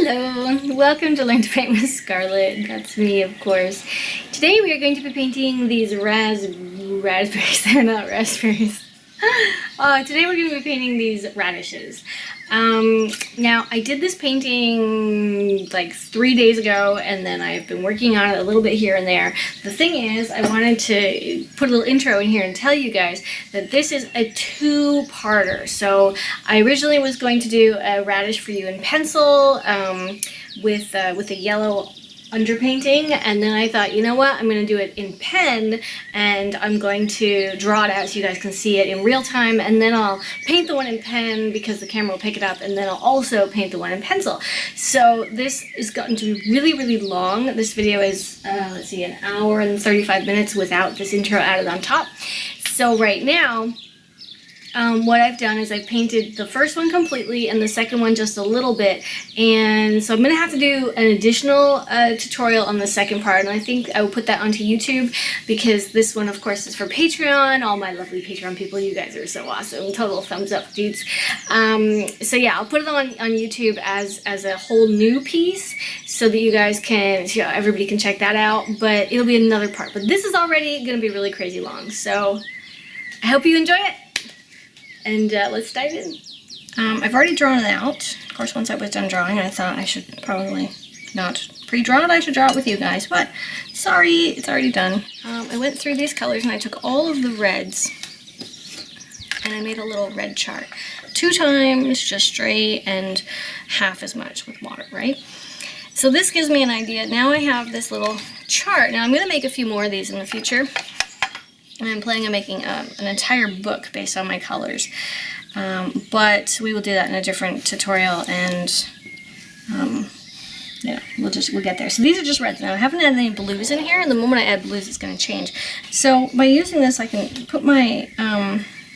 Hello, welcome to Learn to Paint with Scarlett. That's me, of course. Today we are going to be painting these raspberries. They're not raspberries. Today we're going to be painting these radishes. Now I did this painting like 3 days ago, and then I've been working on it a little bit here and there. The thing is, I wanted to put a little intro in here and tell you guys that this is a two-parter. So I originally was going to do a radish for you in pencil with a yellow underpainting, and then I thought, you know what, I'm going to do it in pen, and I'm going to draw it out so you guys can see it in real time, and then I'll paint the one in pen because the camera will pick it up, and then I'll also paint the one in pencil. So this has gotten to be really, really long. This video is, let's see, an hour and 35 minutes without this intro added on top. So right now, what I've done is I've painted the first one completely and the second one just a little bit, and so I'm going to have to do an additional tutorial on the second part, and I think I will put that onto YouTube because this one of course is for Patreon. All my lovely Patreon people, you guys are so awesome. Total thumbs up, dudes. So yeah, I'll put it on YouTube as a whole new piece so that you guys can, you know, everybody can check that out, but it'll be another part. But this is already going to be really crazy long, so I hope you enjoy it. And let's dive in. I've already drawn it out. Of course, once I was done drawing, I thought I should probably not pre-draw it. I should draw it with you guys, but sorry, it's already done. I went through these colors and I took all of the reds and I made a little red chart. 2 times just straight and half as much with water, right? So this gives me an idea. Now I have this little chart. Now I'm going to make a few more of these in the future. And I'm planning on making an entire book based on my colors, but we will do that in a different tutorial, and yeah, we'll get there. So these are just reds. Now I haven't added any blues in here, and the moment I add blues, it's going to change. So by using this, I can put my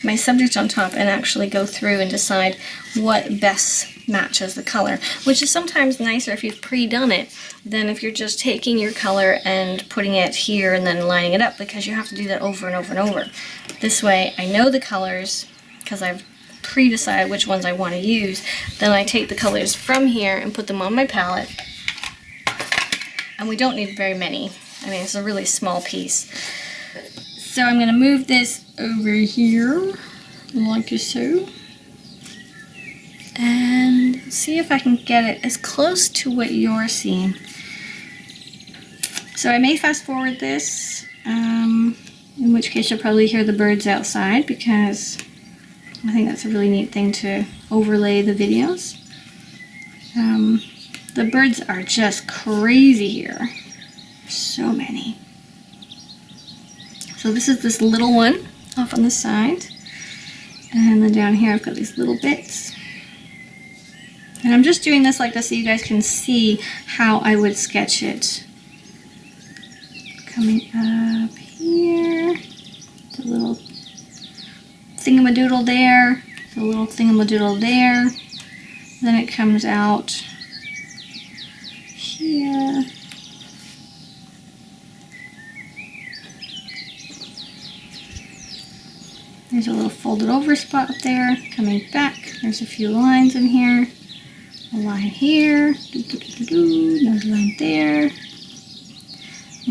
my subject on top and actually go through and decide what best matches the color, which is sometimes nicer if you've pre-done it than if you're just taking your color and putting it here and then lining it up, because you have to do that over and over and over. This way I know the colors because I've pre-decided which ones I want to use. Then I take the colors from here and put them on my palette, and we don't need very many. I mean, it's a really small piece. So I'm going to move this over here like so, and see if I can get it as close to what you're seeing. So I may fast forward this, in which case you'll probably hear the birds outside, because I think that's a really neat thing to overlay the videos. The birds are just crazy here. So many. So this is this little one off on the side, and then down here I've got these little bits. And I'm just doing this like this so you guys can see how I would sketch it. Coming up here, the little thingamadoodle there, the little thingamadoodle there. Then it comes out here. There's a little folded over spot up there. Coming back, there's a few lines in here. A line here, another line there.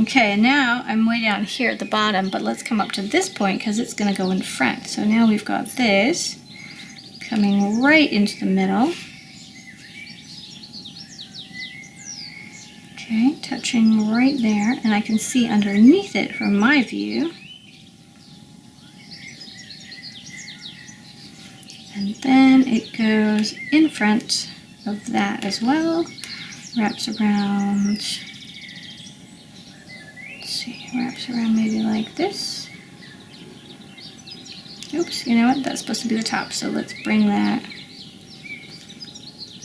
Okay, and now I'm way down here at the bottom, but let's come up to this point because it's going to go in front. So now we've got this coming right into the middle. Okay, touching right there, and I can see underneath it from my view. And then it goes in front of that as well, wraps around, let's see, wraps around maybe like this. Oops, you know what, that's supposed to be the top, so let's bring that,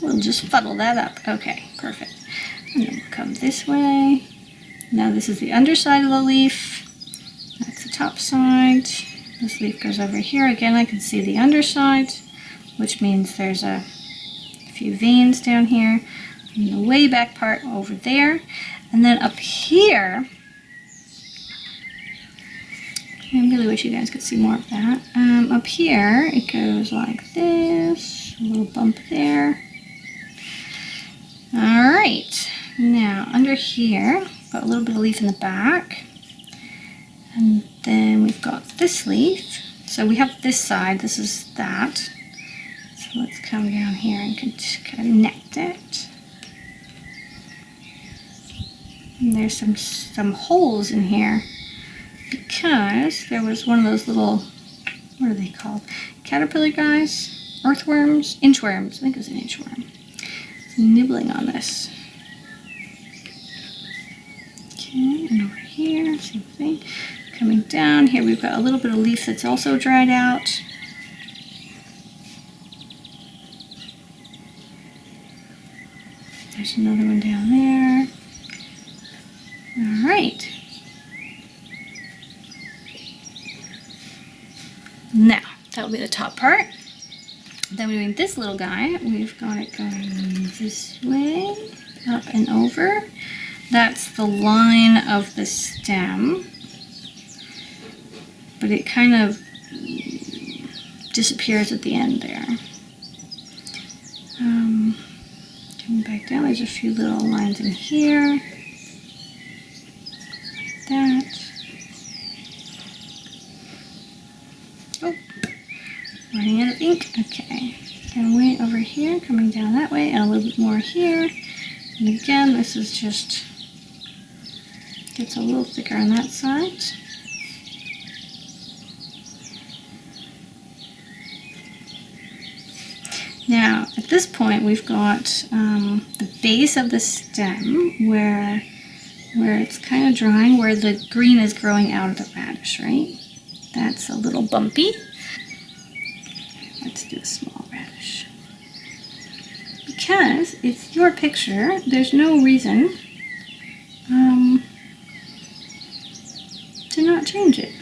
we'll just fuddle that up. Okay, perfect. And then we'll come this way. Now this is the underside of the leaf, that's the top side. This leaf goes over here. Again, I can see the underside, which means there's a few veins down here, and the way back part over there. And then up here, I really wish you guys could see more of that. Up here, it goes like this, a little bump there. right, now under here, got a little bit of leaf in the back, and then we've got this leaf. So we have this side, this is that. So let's come down here and connect it. And there's some holes in here because there was one of those little, what are they called? Caterpillar guys? Earthworms? Inchworms. I think it was an inchworm. It's nibbling on this. Okay, and over here, same thing. Coming down here, we've got a little bit of leaf that's also dried out. There's another one down there. All right. Now, that will be the top part. Then we're doing this little guy. We've got it going this way, up and over. That's the line of the stem, but it kind of disappears at the end there. Coming back down, there's a few little lines in here, like that. Oh, running out of ink. Okay, and way over here, coming down that way, and a little bit more here. And again, this is just gets a little thicker on that side. Now, at this point, we've got the base of the stem where it's kind of drying, where the green is growing out of the radish, right? That's a little bumpy. Let's do a small radish. Because it's your picture, there's no reason to not change it.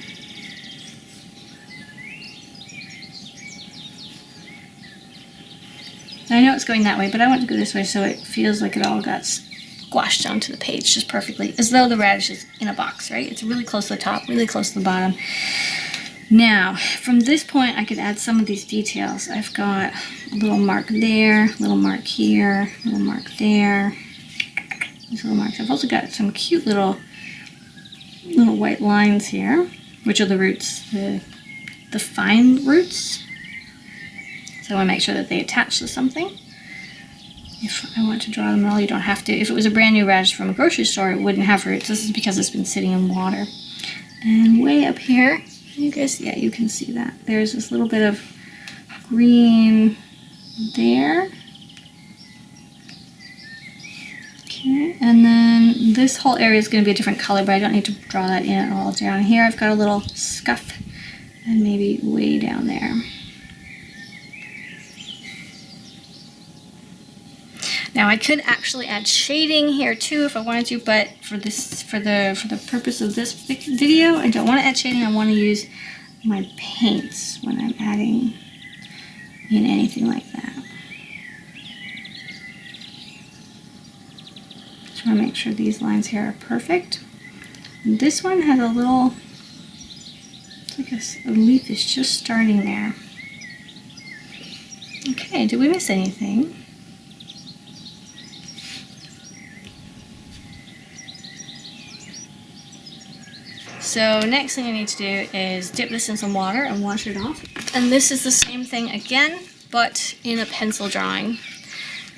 I know it's going that way, but I want to go this way so it feels like it all got squashed onto the page just perfectly, as though the radish is in a box, right? It's really close to the top, really close to the bottom. Now, from this point, I could add some of these details. I've got a little mark there, a little mark here, a little mark there, these little marks. I've also got some cute little white lines here, which are the roots, the fine roots. So I want to make sure that they attach to something. If I want to draw them at all, you don't have to. If it was a brand new radish from a grocery store, it wouldn't have roots. This is because it's been sitting in water. And way up here, you guys, yeah, you can see that. There's this little bit of green there. Okay, and then this whole area is going to be a different color, but I don't need to draw that in at all. Down here, I've got a little scuff, and maybe way down there. Now I could actually add shading here too if I wanted to, but for the purpose of this video, I don't want to add shading. I want to use my paints when I'm adding in anything like that. Just want to make sure these lines here are perfect. And this one has a little, it's like a leaf is just starting there. Okay, did we miss anything? So next thing I need to do is dip this in some water and wash it off. And this is the same thing again, but in a pencil drawing.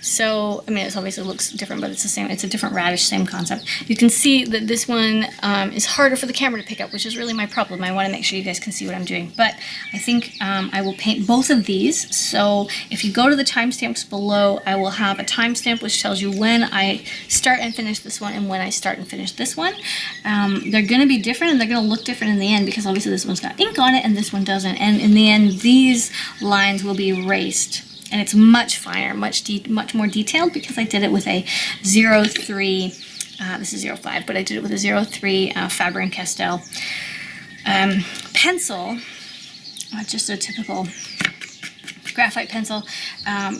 So, I mean, it obviously looks different, but it's the same. It's a different radish, same concept. You can see that this one is harder for the camera to pick up, which is really my problem. I want to make sure you guys can see what I'm doing. But I think I will paint both of these. So if you go to the timestamps below, I will have a timestamp which tells you when I start and finish this one and when I start and finish this one. They're going to be different and they're going to look different in the end because obviously this one's got ink on it and this one doesn't. And in the end, these lines will be erased. And it's much finer, much more detailed because I did it with a 03, this is 05, but I did it with a 03 Faber-Castell pencil, just a typical graphite pencil,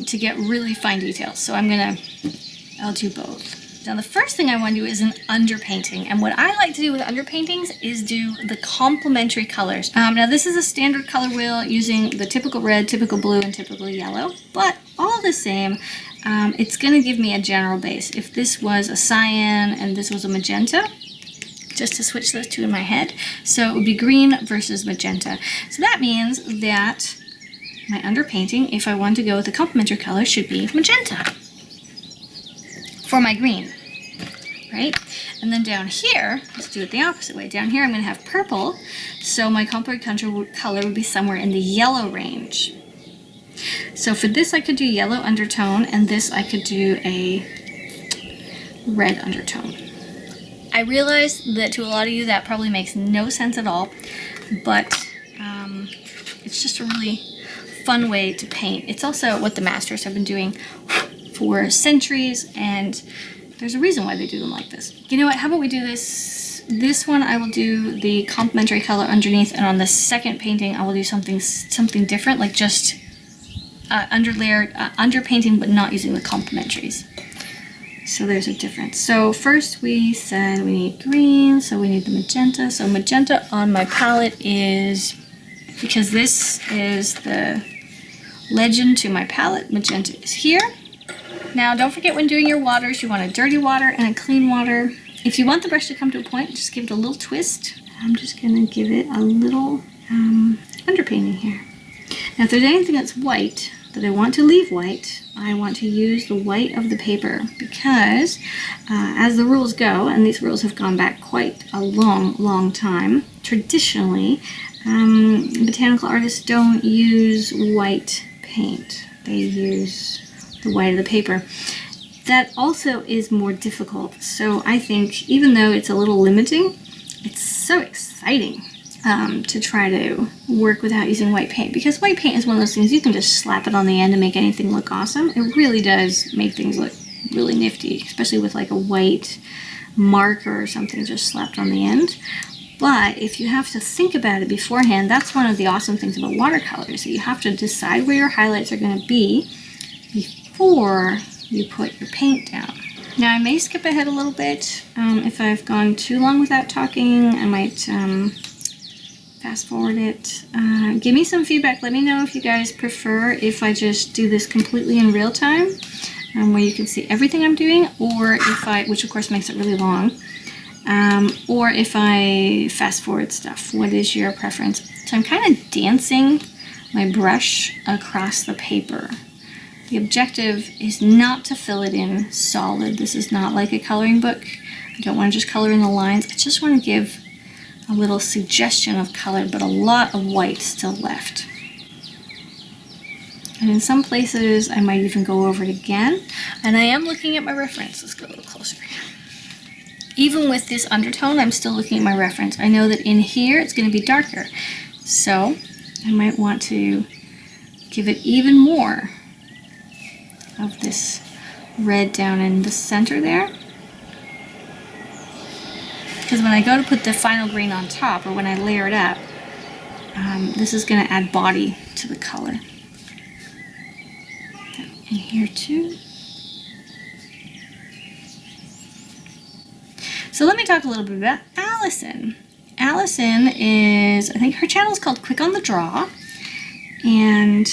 to get really fine details. So I'll do both. Now the first thing I want to do is an underpainting, and what I like to do with underpaintings is do the complementary colors. Now this is a standard color wheel using the typical red, typical blue, and typical yellow, but all the same, it's going to give me a general base. If this was a cyan and this was a magenta, just to switch those two in my head, so it would be green versus magenta. So that means that my underpainting, if I want to go with a complementary color, should be magenta for my green, right? And then down here, let's do it the opposite way. Down here I'm going to have purple, so my complementary color would be somewhere in the yellow range. So for this I could do yellow undertone, and this I could do a red undertone. I realize that to a lot of you that probably makes no sense at all, but it's just a really fun way to paint. It's also what the masters have been doing for centuries, and there's a reason why they do them like this. You know what, how about we do this? This one I will do the complementary color underneath, and on the second painting I will do something different, like just underpainting but not using the complementaries. So there's a difference. So first we said we need green, so we need the magenta. So magenta on my palette is, because this is the legend to my palette, magenta is here. Now don't forget when doing your waters, you want a dirty water and a clean water. If you want the brush to come to a point, just give it a little twist. I'm just going to give it a little underpainting here. Now if there's anything that's white that I want to leave white, I want to use the white of the paper, because as the rules go, and these rules have gone back quite a long time, traditionally botanical artists don't use white paint. They use the white of the paper. That also is more difficult. So I think even though it's a little limiting, it's so exciting to try to work without using white paint, because white paint is one of those things you can just slap it on the end and make anything look awesome. It really does make things look really nifty, especially with like a white marker or something just slapped on the end. But if you have to think about it beforehand, that's one of the awesome things about watercolors, that you have to decide where your highlights are going to be before you put your paint down. Now I may skip ahead a little bit. If I've gone too long without talking, I might fast forward it. Give me some feedback. Let me know if you guys prefer if I just do this completely in real time, where you can see everything I'm doing, or if I, which of course makes it really long, or if I fast forward stuff. What is your preference? So I'm kind of dancing my brush across the paper. The objective is not to fill it in solid. This is not like a coloring book. I don't want to just color in the lines. I just want to give a little suggestion of color, but a lot of white still left. And in some places I might even go over it again. And I am looking at my reference. Let's go a little closer. Even with this undertone, I'm still looking at my reference. I know that in here it's going to be darker, so I might want to give it even more of this red down in the center there. Because when I go to put the final green on top, or when I layer it up, this is going to add body to the color. And here too. So let me talk a little bit about Allison. Allison is, I think her channel is called Quick on the Draw, and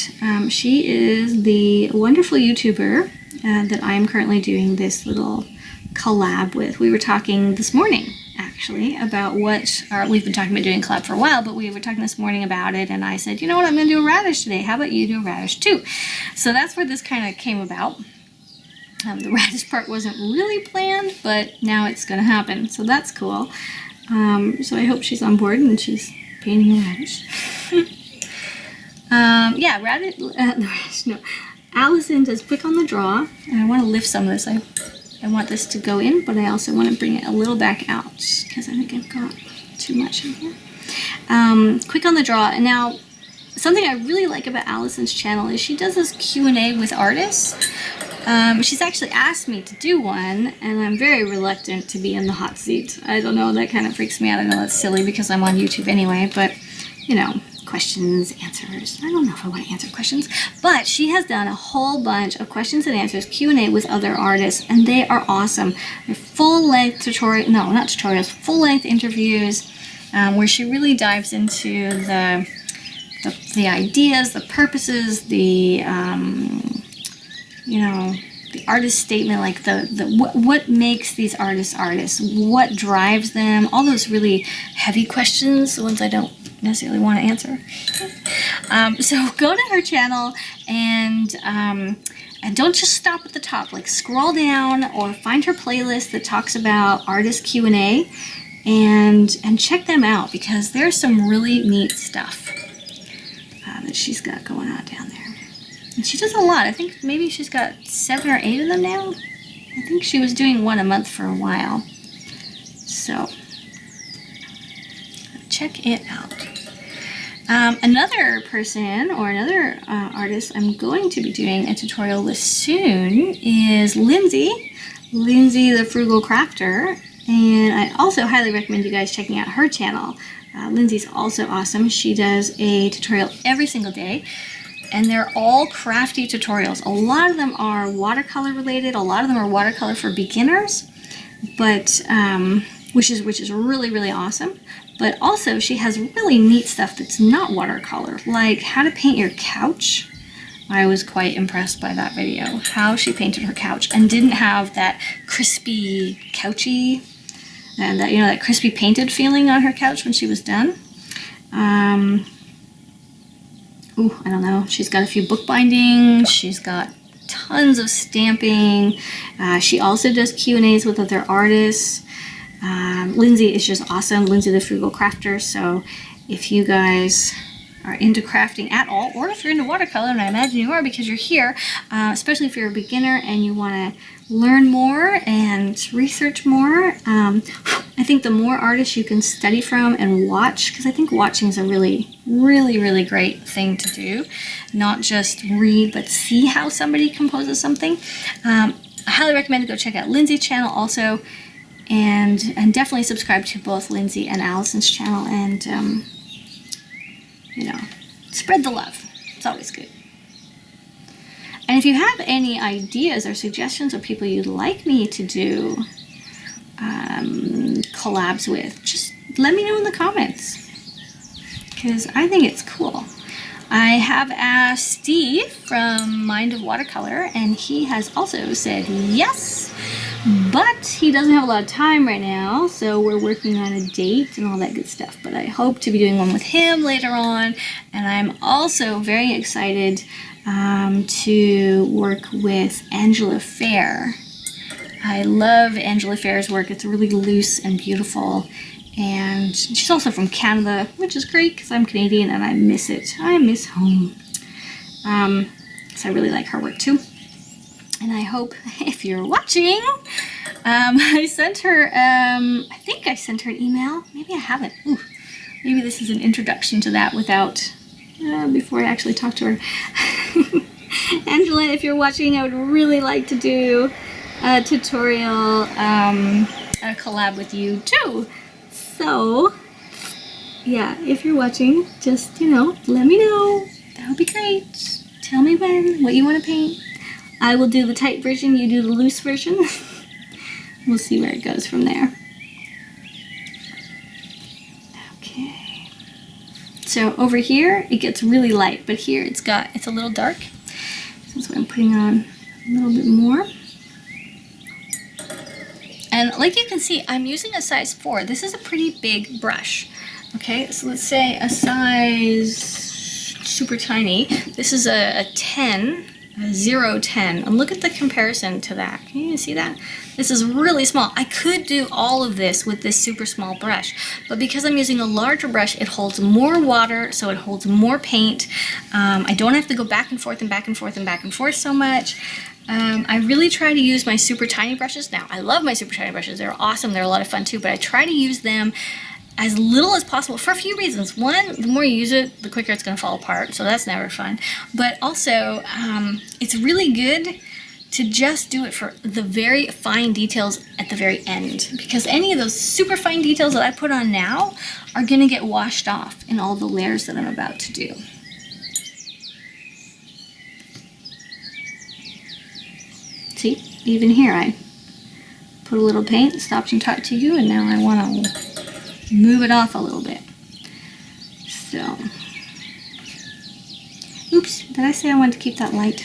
she is the wonderful YouTuber that I am currently doing this little collab with. We were talking this morning actually about what we've been talking about doing collab for a while, but we were talking this morning about it, and I said, you know what, I'm going to do a radish today. How about you do a radish too? So that's where this kind of came about. The radish part wasn't really planned, but now it's going to happen, so that's cool. So I hope she's on board and she's painting a radish. Yeah, radish, no. Allison does Quick on the Draw, and I want to lift some of this. I want this to go in, but I also want to bring it a little back out, because I think I've got too much in here. Quick on the Draw, and now something I really like about Allison's channel is she does this Q&A with artists. She's actually asked me to do one, and I'm very reluctant to be in the hot seat. I don't know, that kind of freaks me out. I know that's silly because I'm on YouTube anyway, but, you know, questions, answers. I don't know if I want to answer questions, but she has done a whole bunch of questions and answers, Q&A with other artists, and they are awesome. They're full-length tutorial, no, not tutorials, full-length interviews, where she really dives into the ideas, the purposes, the you know, artist statement, like what makes these artists artists, what drives them, all those really heavy questions, the ones I don't necessarily want to answer. So go to her channel and don't just stop at the top. Like scroll down or find her playlist that talks about artist Q&A and check them out, because there's some really neat stuff that she's got going on down there. And she does a lot. I think maybe she's got 7 or 8 of them now. I think she was doing one a month for a while. So check it out. Another person or another artist I'm going to be doing a tutorial with soon is Lindsay the Frugal Crafter, and I also highly recommend you guys checking out her channel. Lindsay's also awesome. She does a tutorial every single day, and they're all crafty tutorials. A lot of them are watercolor related, a lot of them are watercolor for beginners, but which is really, really awesome. But also she has really neat stuff that's not watercolor, like how to paint your couch. I was quite impressed by that video, how she painted her couch and didn't have that crispy couchy and that, you know, that crispy painted feeling on her couch when she was done. Ooh, I don't know. She's got a few bookbindings. She's got tons of stamping. She also does Q&As with other artists. Lindsay is just awesome. Lindsay the Frugal Crafter. So if you guys are into crafting at all, or if you're into watercolor, and I imagine you are because you're here, especially if you're a beginner and you want to learn more and research more, I think the more artists you can study from and watch, because I think watching is a really, really, really great thing to do. Not just read, but see how somebody composes something. I highly recommend to go check out Lindsay's channel also, and definitely subscribe to both Lindsay and Allison's channel, and you know, spread the love. It's always good. And if you have any ideas or suggestions of people you'd like me to do collabs with, just let me know in the comments, because I think it's cool. I have asked Steve from Mind of Watercolor, and he has also said yes, but he doesn't have a lot of time right now, so we're working on a date and all that good stuff. But I hope to be doing one with him later on, and I'm also very excited to work with Angela Fair. I love Angela Fair's work. It's really loose and beautiful, and she's also from Canada, which is great because I'm Canadian and I miss it. I miss home. So I really like her work too. And I hope, if you're watching, I sent her, I think I sent her an email. Maybe I haven't. Ooh, maybe this is an introduction to that without, before I actually talk to her. Angela, if you're watching, I would really like to do a tutorial, a collab with you too. So, yeah, if you're watching, just, you know, let me know. That would be great. Tell me what you want to paint. I will do the tight version, you do the loose version. We'll see where it goes from there. Okay. So over here, it gets really light, but here it's a little dark. So that's why I'm putting on a little bit more. And like you can see, I'm using a size 4. This is a pretty big brush. Okay, so let's say a size super tiny. This is a 10. 010, and look at the comparison to that. Can you even see that? This is really small. I could do all of this with this super small brush, but because I'm using a larger brush, it holds more water, so it holds more paint. I don't have to go back and forth and back and forth and back and forth so much. I really try to use my super tiny brushes. Now, I love my super tiny brushes. They're awesome. They're a lot of fun too, but I try to use them as little as possible for a few reasons. One, the more you use it, the quicker it's going to fall apart, so that's never fun. But also, it's really good to just do it for the very fine details at the very end, because any of those super fine details that I put on now are going to get washed off in all the layers that I'm about to do. See, even here I put a little paint, stopped and talked to you, and now I want to move it off a little bit. So, oops, did I say I wanted to keep that light?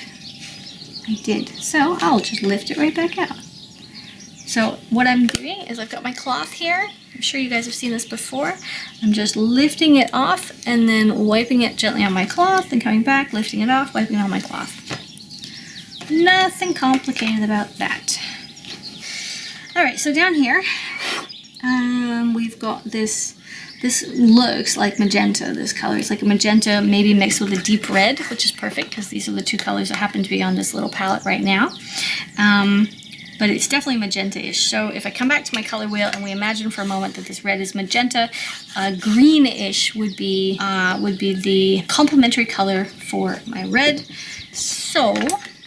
I did. So I'll just lift it right back out. So what I'm doing is I've got my cloth here. I'm sure you guys have seen this before. I'm just lifting it off and then wiping it gently on my cloth and coming back, lifting it off, wiping it on my cloth. Nothing complicated about that. All right, so down here, we've got this looks like magenta, this color. It's like a magenta, maybe mixed with a deep red, which is perfect because these are the two colors that happen to be on this little palette right now. But it's definitely magenta-ish. So if I come back to my color wheel and we imagine for a moment that this red is magenta, greenish would be the complementary color for my red. So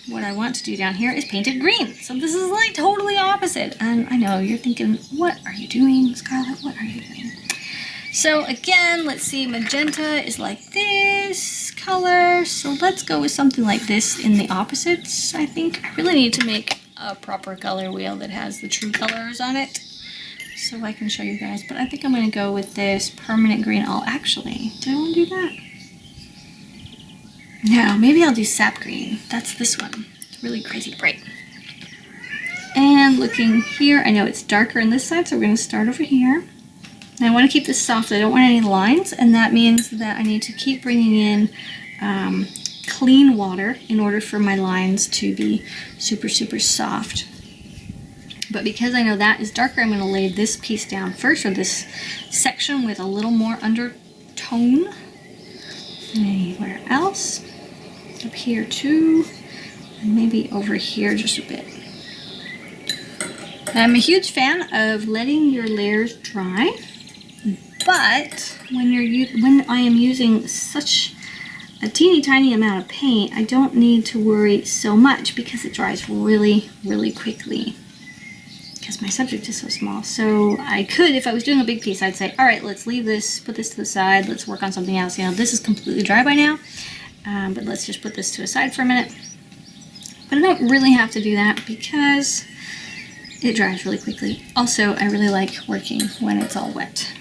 what I want to do down here is paint it green. So this is like totally opposite. And I know you're thinking, what are you doing, Scarlett? What are you doing? So again, let's see, magenta is like this color. So let's go with something like this in the opposites, I think. I really need to make a proper color wheel that has the true colors on it so I can show you guys. But I think I'm going to go with this permanent green. Oh, actually, do I want to do that? No, maybe I'll do sap green. That's this one. It's really crazy bright. And looking here, I know it's darker on this side, so we're going to start over here. Now I want to keep this soft. I don't want any lines, and that means that I need to keep bringing in clean water in order for my lines to be super, super soft. But because I know that is darker, I'm going to lay this piece down first, or this section with a little more undertone. Anywhere else? Up here too, and maybe over here just a bit. I'm a huge fan of letting your layers dry, but when I am using such a teeny tiny amount of paint, I don't need to worry so much because it dries really, really quickly because my subject is so small. So I could, if I was doing a big piece, I'd say, all right, let's leave this, put this to the side, let's work on something else. You know, this is completely dry by now, but let's just put this to the side for a minute. But I don't really have to do that because it dries really quickly. Also, I really like working when it's all wet.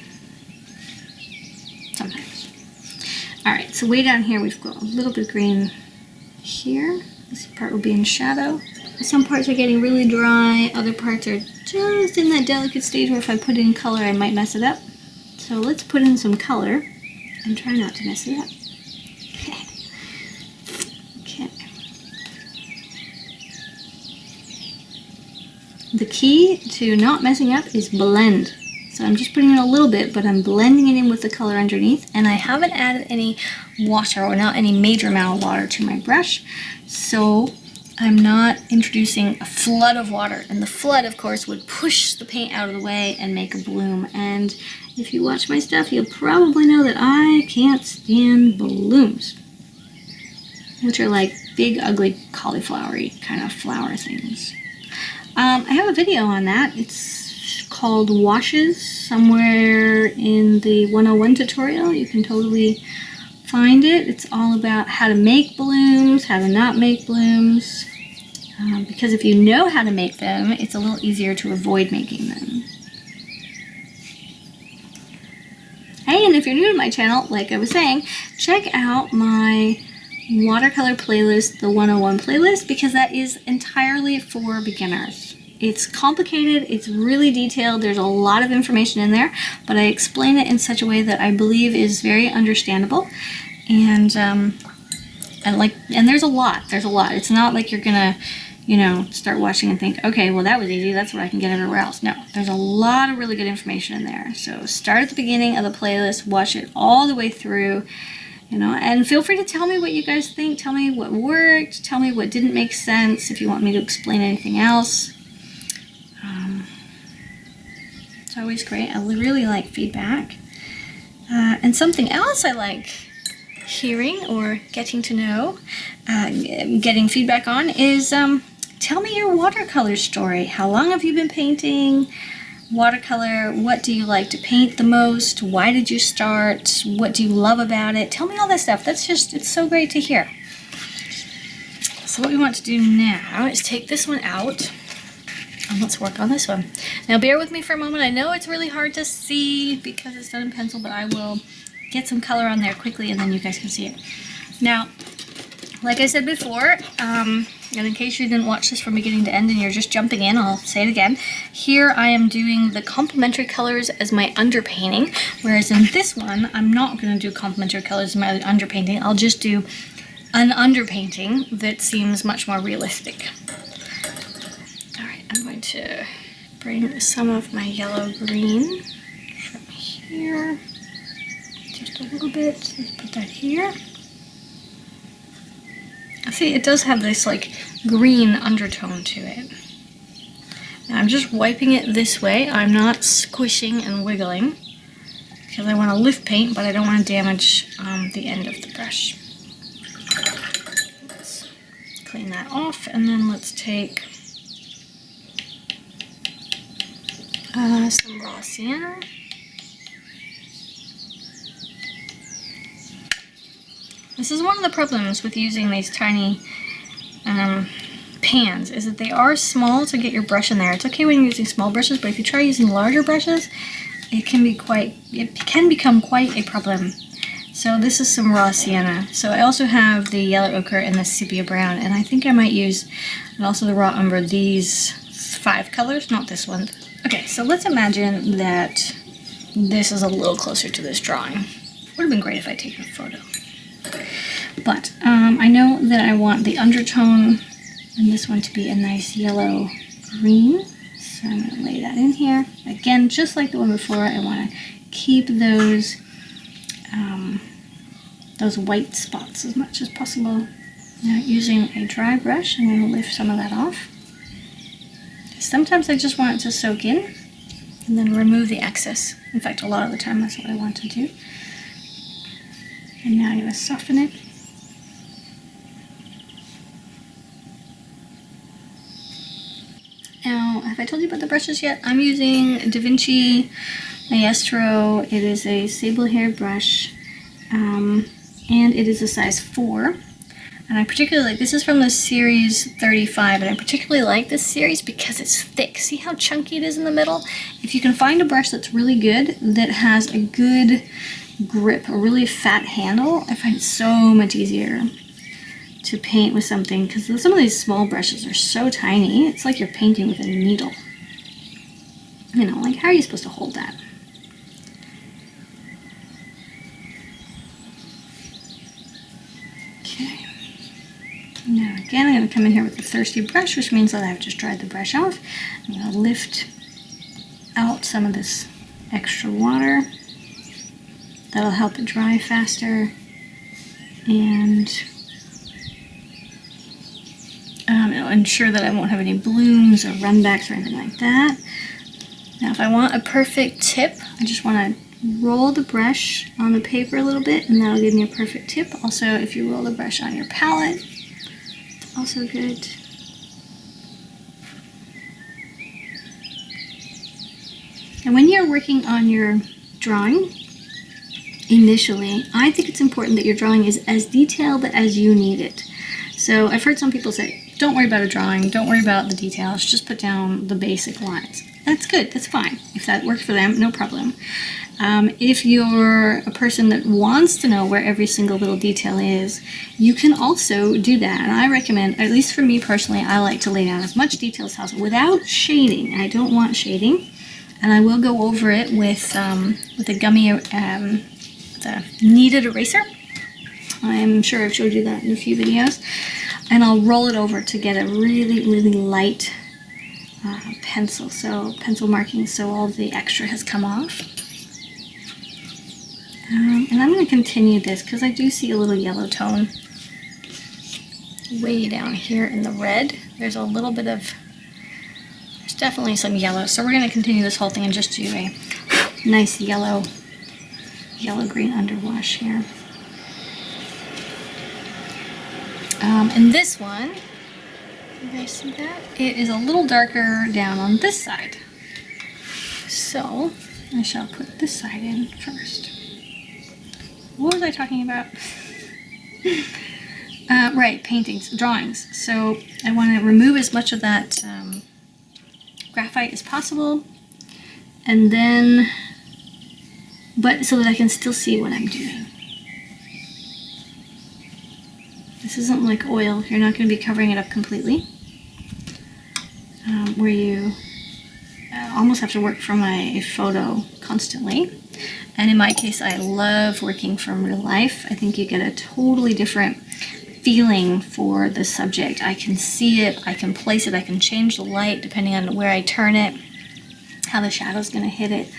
Sometimes. Alright, so way down here we've got a little bit of green here. This part will be in shadow. Some parts are getting really dry, other parts are just in that delicate stage where if I put in color I might mess it up. So let's put in some color and try not to mess it up. Okay. The key to not messing up is blend. So I'm just putting in a little bit, but I'm blending it in with the color underneath, and I haven't added any water, or not any major amount of water, to my brush. So I'm not introducing a flood of water, and the flood, of course, would push the paint out of the way and make a bloom. And if you watch my stuff, you'll probably know that I can't stand blooms, which are like big, ugly, cauliflower-y kind of flower things. I have a video on that. It's called Washes, somewhere in the 101 tutorial. You can totally find it. It's all about how to make blooms, how to not make blooms, because if you know how to make them, it's a little easier to avoid making them. Hey, and if you're new to my channel, like I was saying, check out my watercolor playlist, the 101 playlist, because that is entirely for beginners. It's complicated, it's really detailed, there's a lot of information in there, but I explain it in such a way that I believe is very understandable. And there's a lot. It's not like you're gonna, you know, start watching and think, okay, well that was easy, that's what I can get everywhere else. No, there's a lot of really good information in there. So start at the beginning of the playlist, watch it all the way through, you know, and feel free to tell me what you guys think. Tell me what worked, tell me what didn't make sense, if you want me to explain anything else. It's always great. I really like feedback. And something else I like hearing or getting to know, getting feedback on is tell me your watercolor story. How long have you been painting watercolor? What do you like to paint the most? Why did you start? What do you love about it? Tell me all that stuff. It's so great to hear. So what we want to do now is take this one out. And let's work on this one. Now bear with me for a moment. I know it's really hard to see because it's done in pencil, but I will get some color on there quickly and then you guys can see it. Now, Like I said before, and in case you didn't watch this from beginning to end and you're just jumping in, I'll say it again. Here I am doing the complementary colors as my underpainting, whereas in this one, I'm not going to do complementary colors as my underpainting. I'll just do an underpainting that seems much more realistic. Alright, I'm going to bring some of my yellow-green from here, just a little bit. Let's put that here. See, it does have this like green undertone to it. Now I'm just wiping it this way. I'm not squishing and wiggling because I want to lift paint, but I don't want to damage the end of the brush. Let's clean that off, and then let's take some raw sienna. This is one of the problems with using these tiny pans, is that they are small to get your brush in there. It's okay when you're using small brushes, but if you try using larger brushes, it can become quite a problem. So this is some raw sienna. So I also have the yellow ochre and the sepia brown, and I think I might use, and also the raw umber, these 5 colors, not this one. Okay, so let's imagine that this is a little closer to this drawing. Would have been great if I'd taken a photo. But I know that I want the undertone and this one to be a nice yellow green. So I'm going to lay that in here. Again, just like the one before, I want to keep those white spots as much as possible. Now using a dry brush, I'm going to lift some of that off. Sometimes I just want it to soak in and then remove the excess. In fact, a lot of the time that's what I want to do. And now I'm going to soften it. Now, have I told you about the brushes yet? I'm using DaVinci Maestro. It is a sable hair brush, and it is a size 4. And I particularly like, this is from the series 35, and I particularly like this series because it's thick. See how chunky it is in the middle? If you can find a brush that's really good, that has a good grip, a really fat handle, I find it so much easier to paint with something, because some of these small brushes are so tiny, it's like you're painting with a needle. You know, like how are you supposed to hold that? Okay. Now again, I'm going to come in here with a thirsty brush, which means that I've just dried the brush off. I'm going to lift out some of this extra water. That'll help it dry faster, and it'll ensure that I won't have any blooms or runbacks or anything like that. Now if I want a perfect tip, I just want to roll the brush on the paper a little bit, and that'll give me a perfect tip. Also, if you roll the brush on your palette, it's also good. And when you're working on your drawing, initially, I think it's important that your drawing is as detailed as you need it. So I've heard some people say, don't worry about a drawing, don't worry about the details, just put down the basic lines. That's good, that's fine. If that works for them, no problem. If you're a person that wants to know where every single little detail is, you can also do that. And I recommend, at least for me personally, I like to lay down as much detail as possible without shading. I don't want shading. And I will go over it with a gummy, the kneaded eraser. I'm sure I've showed you that in a few videos. And I'll roll it over to get a really, really light pencil marking, so all the extra has come off. And I'm going to continue this because I do see a little yellow tone way down here in the red. There's a little bit of, there's definitely some yellow. So we're going to continue this whole thing and just do a nice yellow-green underwash here. And this one, you guys see that? It is a little darker down on this side. So I shall put this side in first. What was I talking about? Right, paintings, drawings. So I want to remove as much of that graphite as possible, and then, but so that I can still see what I'm doing. This This isn't like oil. You're not going to be covering it up completely, where you almost have to work from a photo constantly. And in my case, I love working from real life. I think you get a totally different feeling for the subject. I can see it, I can place it, I can change the light depending on where I turn it, how the shadow's going to hit it.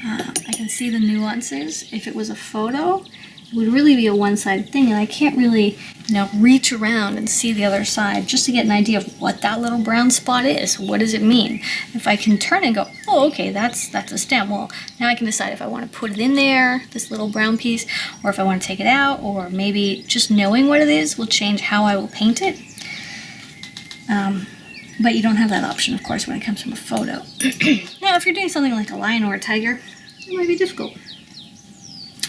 I can see the nuances. If it was a photo, it would really be a one-sided thing, and I can't really, reach around and see the other side just to get an idea of what that little brown spot is. What does it mean? If I can turn and go, oh, okay, that's a stem. Well, now I can decide if I want to put it in there, this little brown piece, or if I want to take it out, or maybe just knowing what it is will change how I will paint it. But you don't have that option, of course, when it comes from a photo. Now, if you're doing something like a lion or a tiger, it might be difficult.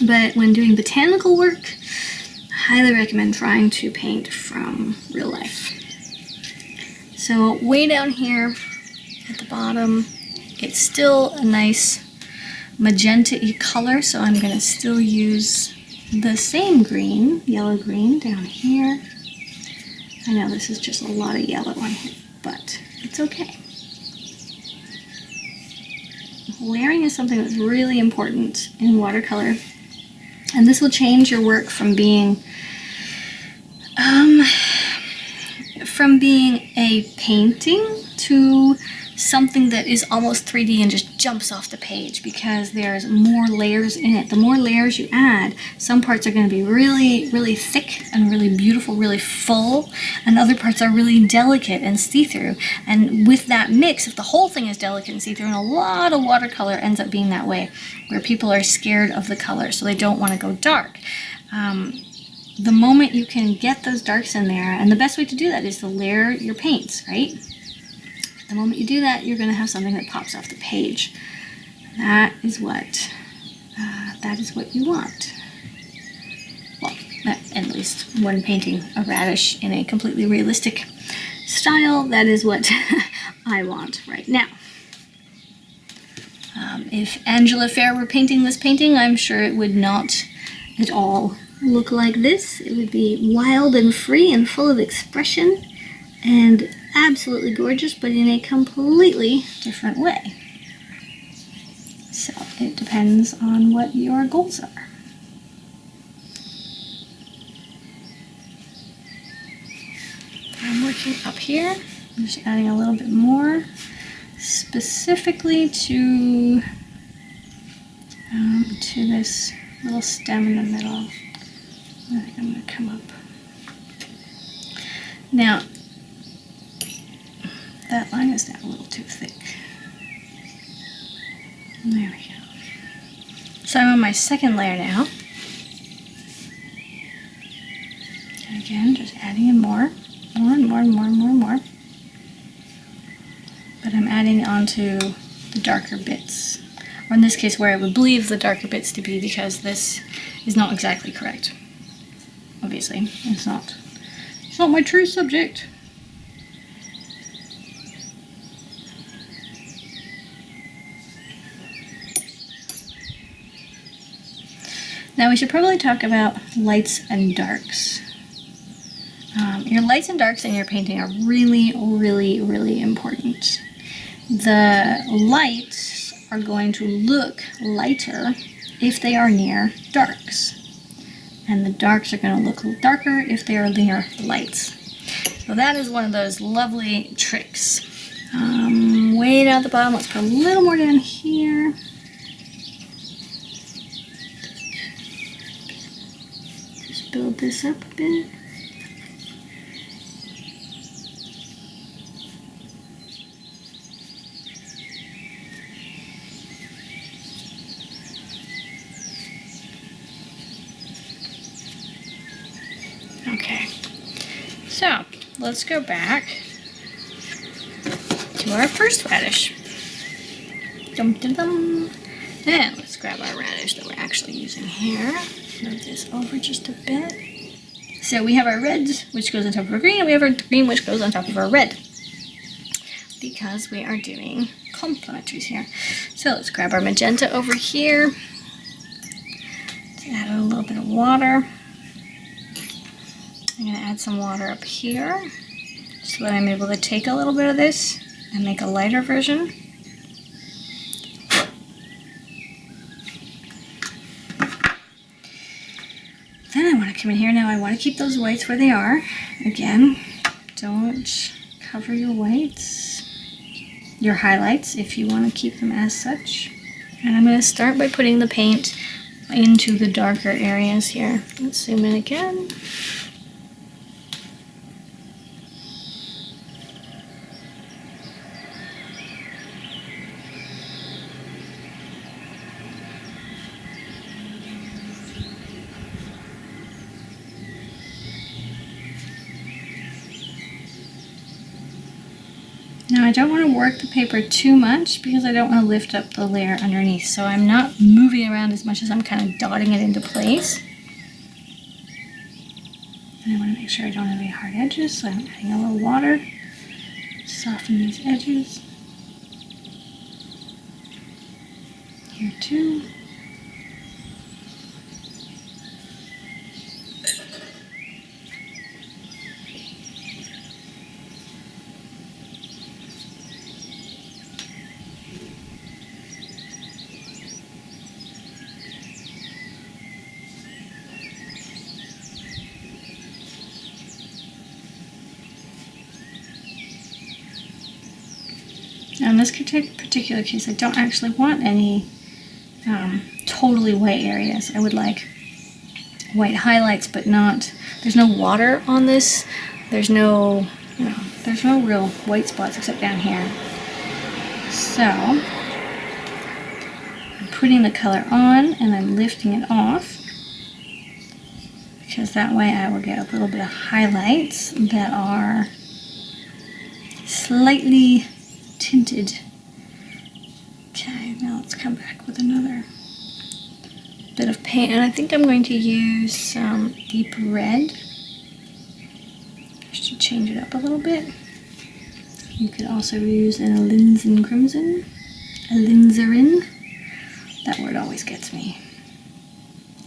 But when doing botanical work, I highly recommend trying to paint from real life. So way down here at the bottom, it's still a nice magenta-y color, so I'm going to still use the same green, yellow green, down here. I know this is just a lot of yellow on here, but it's okay. Layering is something that's really important in watercolor, and this will change your work from being a painting to something that is almost 3D and just jumps off the page, because there's more layers in it. The more layers you add, some parts are going to be really, really thick and really beautiful, really full, and other parts are really delicate and see-through. And with that mix, if the whole thing is delicate and see-through, and a lot of watercolor ends up being that way, where people are scared of the color, so they don't want to go dark. The moment you can get those darks in there, and the best way to do that is to layer your paints, right? The moment you do that, you're going to have something that pops off the page. That is what you want. Well, at least when painting a radish in a completely realistic style, that is what I want right now. If Angela Fair were painting this painting, I'm sure it would not at all look like this. It would be wild and free and full of expression and absolutely gorgeous, but in a completely different way. So it depends on what your goals are. I'm working up here. I'm just adding a little bit more, specifically to this little stem in the middle. I think I'm going to come up. Now, that line is now a little too thick. There we go. So I'm on my second layer now. And again, just adding in more and more. But I'm adding onto the darker bits. Or in this case, where I would believe the darker bits to be, because this is not exactly correct. Obviously, it's not my true subject. Now we should probably talk about lights and darks. Your lights and darks in your painting are really, really, really important. The lights are going to look lighter if they are near darks, and the darks are going to look darker if they are near lights. So that is one of those lovely tricks. Way down at the bottom, let's put a little more down here. Just build this up a bit. Okay, so let's go back to our first radish. Dum dum dum. And let's grab our radish that we're actually using here. Move this over just a bit. So we have our red, which goes on top of our green, and we have our green, which goes on top of our red, because we are doing complementaries here. So let's grab our magenta over here. Let's add a little bit of water. I'm going to add some water up here so that I'm able to take a little bit of this and make a lighter version. Then I want to come in here. Now I want to keep those whites where they are. Again, don't cover your whites, your highlights, if you want to keep them as such. And I'm going to start by putting the paint into the darker areas here. Let's zoom in again. Now I don't want to work the paper too much because I don't want to lift up the layer underneath, so I'm not moving around as much as I'm kind of dotting it into place. And I want to make sure I don't have any hard edges, so I'm adding a little water to soften these edges. Here too. Now in this particular case, I don't actually want any totally white areas. I would like white highlights, but not, there's no water on this. There's no, there's no real white spots except down here. So I'm putting the color on and I'm lifting it off, because that way I will get a little bit of highlights that are slightly tinted. Okay, now let's come back with another bit of paint, and I think I'm going to use some deep red just to change it up a little bit. You could also use an alizarin crimson. Alizarin. That word always gets me.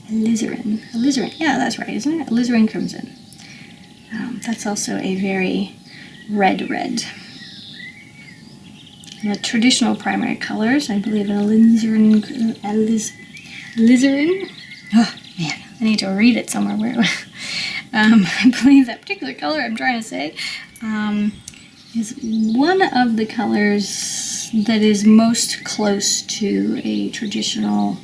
Alizarin. Alizarin. Yeah, that's right, isn't it? Alizarin crimson. That's also a very red. And the traditional primary colors, I believe, an alizarin. Oh man, I need to read it somewhere. I believe that particular color I'm trying to say is one of the colors that is most close to a traditional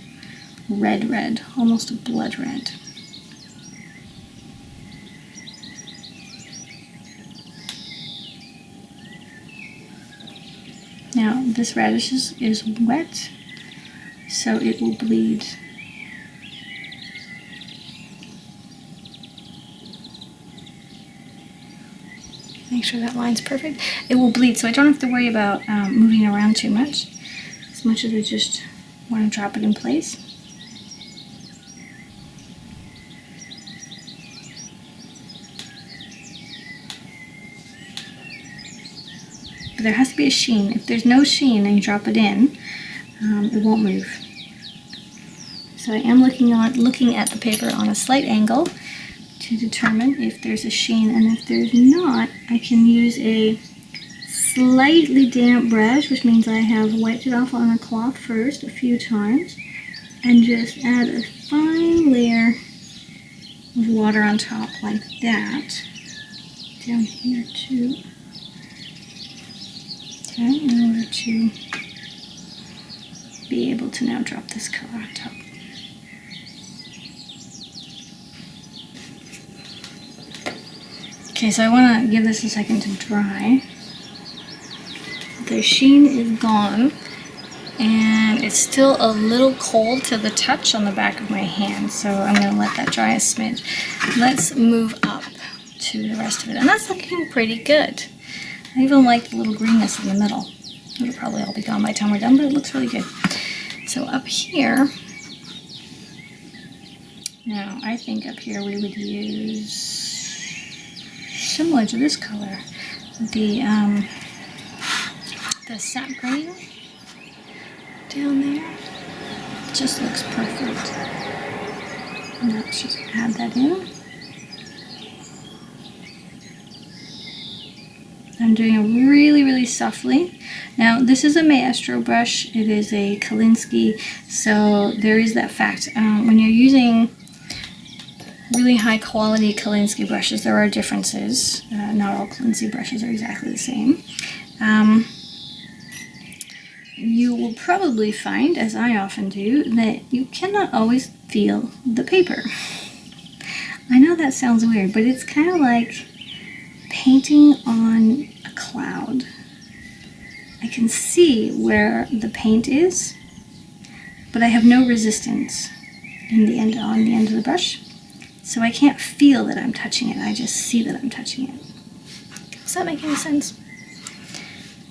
red, almost a blood red. Now this radish is wet, so it will bleed. Make sure that line's perfect. It will bleed, so I don't have to worry about moving around too much, as much as I just want to drop it in place. But there has to be a sheen. If there's no sheen and you drop it in, it won't move. So I am looking at the paper on a slight angle to determine if there's a sheen, and if there's not, I can use a slightly damp brush, which means I have wiped it off on a cloth first a few times, and just add a fine layer of water on top like that. Down here too. Okay, in order to be able to now drop this color on top. Okay, so I want to give this a second to dry. The sheen is gone, and it's still a little cold to the touch on the back of my hand, so I'm going to let that dry a smidge. Let's move up to the rest of it, and that's looking pretty good. I even like the little greenness in the middle. It'll probably all be gone by the time we're done, but it looks really good. So up here, now I think up here we would use, similar to this color, the sap green down there. Just looks perfect. And let's just add that in. I'm doing it really, really softly. Now, this is a maestro brush. It is a Kolinsky, so there is that fact. When you're using really high quality Kolinsky brushes, there are differences. Not all Kolinsky brushes are exactly the same. You will probably find, as I often do, that you cannot always feel the paper. I know that sounds weird, but it's kind of like painting on a cloud. I can see where the paint is, but I have no resistance on the end of the brush. So I can't feel that I'm touching it, I just see that I'm touching it. Does that make any sense?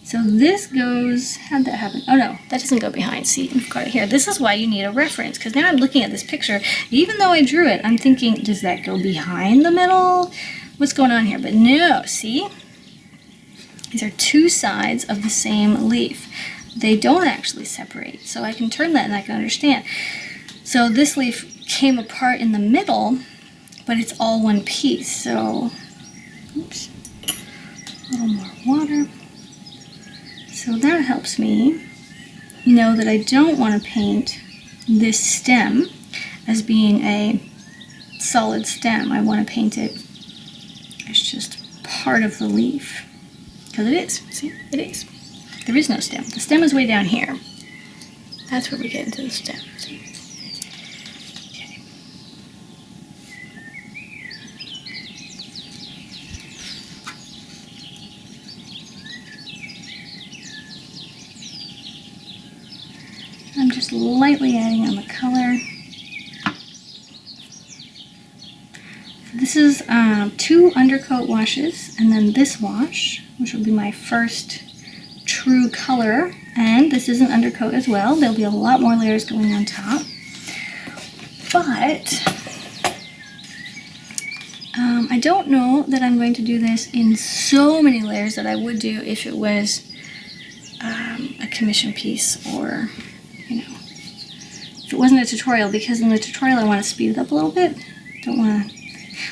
So this goes, how'd that happen? Oh no, that doesn't go behind. See, I've got it here. This is why you need a reference, because now I'm looking at this picture. Even though I drew it, I'm thinking, does that go behind the middle? What's going on here? But no, see? These are two sides of the same leaf. They don't actually separate, so I can turn that and I can understand. So this leaf came apart in the middle, but it's all one piece. So, oops, a little more water. So that helps me know that I don't want to paint this stem as being a solid stem. I want to paint it as just part of the leaf. Because it is. See? It is. There is no stem. The stem is way down here. That's where we get into the stem. See? Okay. I'm just lightly adding on the color. This is 2 undercoat washes, and then this wash, which will be my first true color, and this is an undercoat as well. There'll be a lot more layers going on top, but I don't know that I'm going to do this in so many layers that I would do if it was a commission piece, or, you know, if it wasn't a tutorial, because in the tutorial I want to speed it up a little bit. Don't want to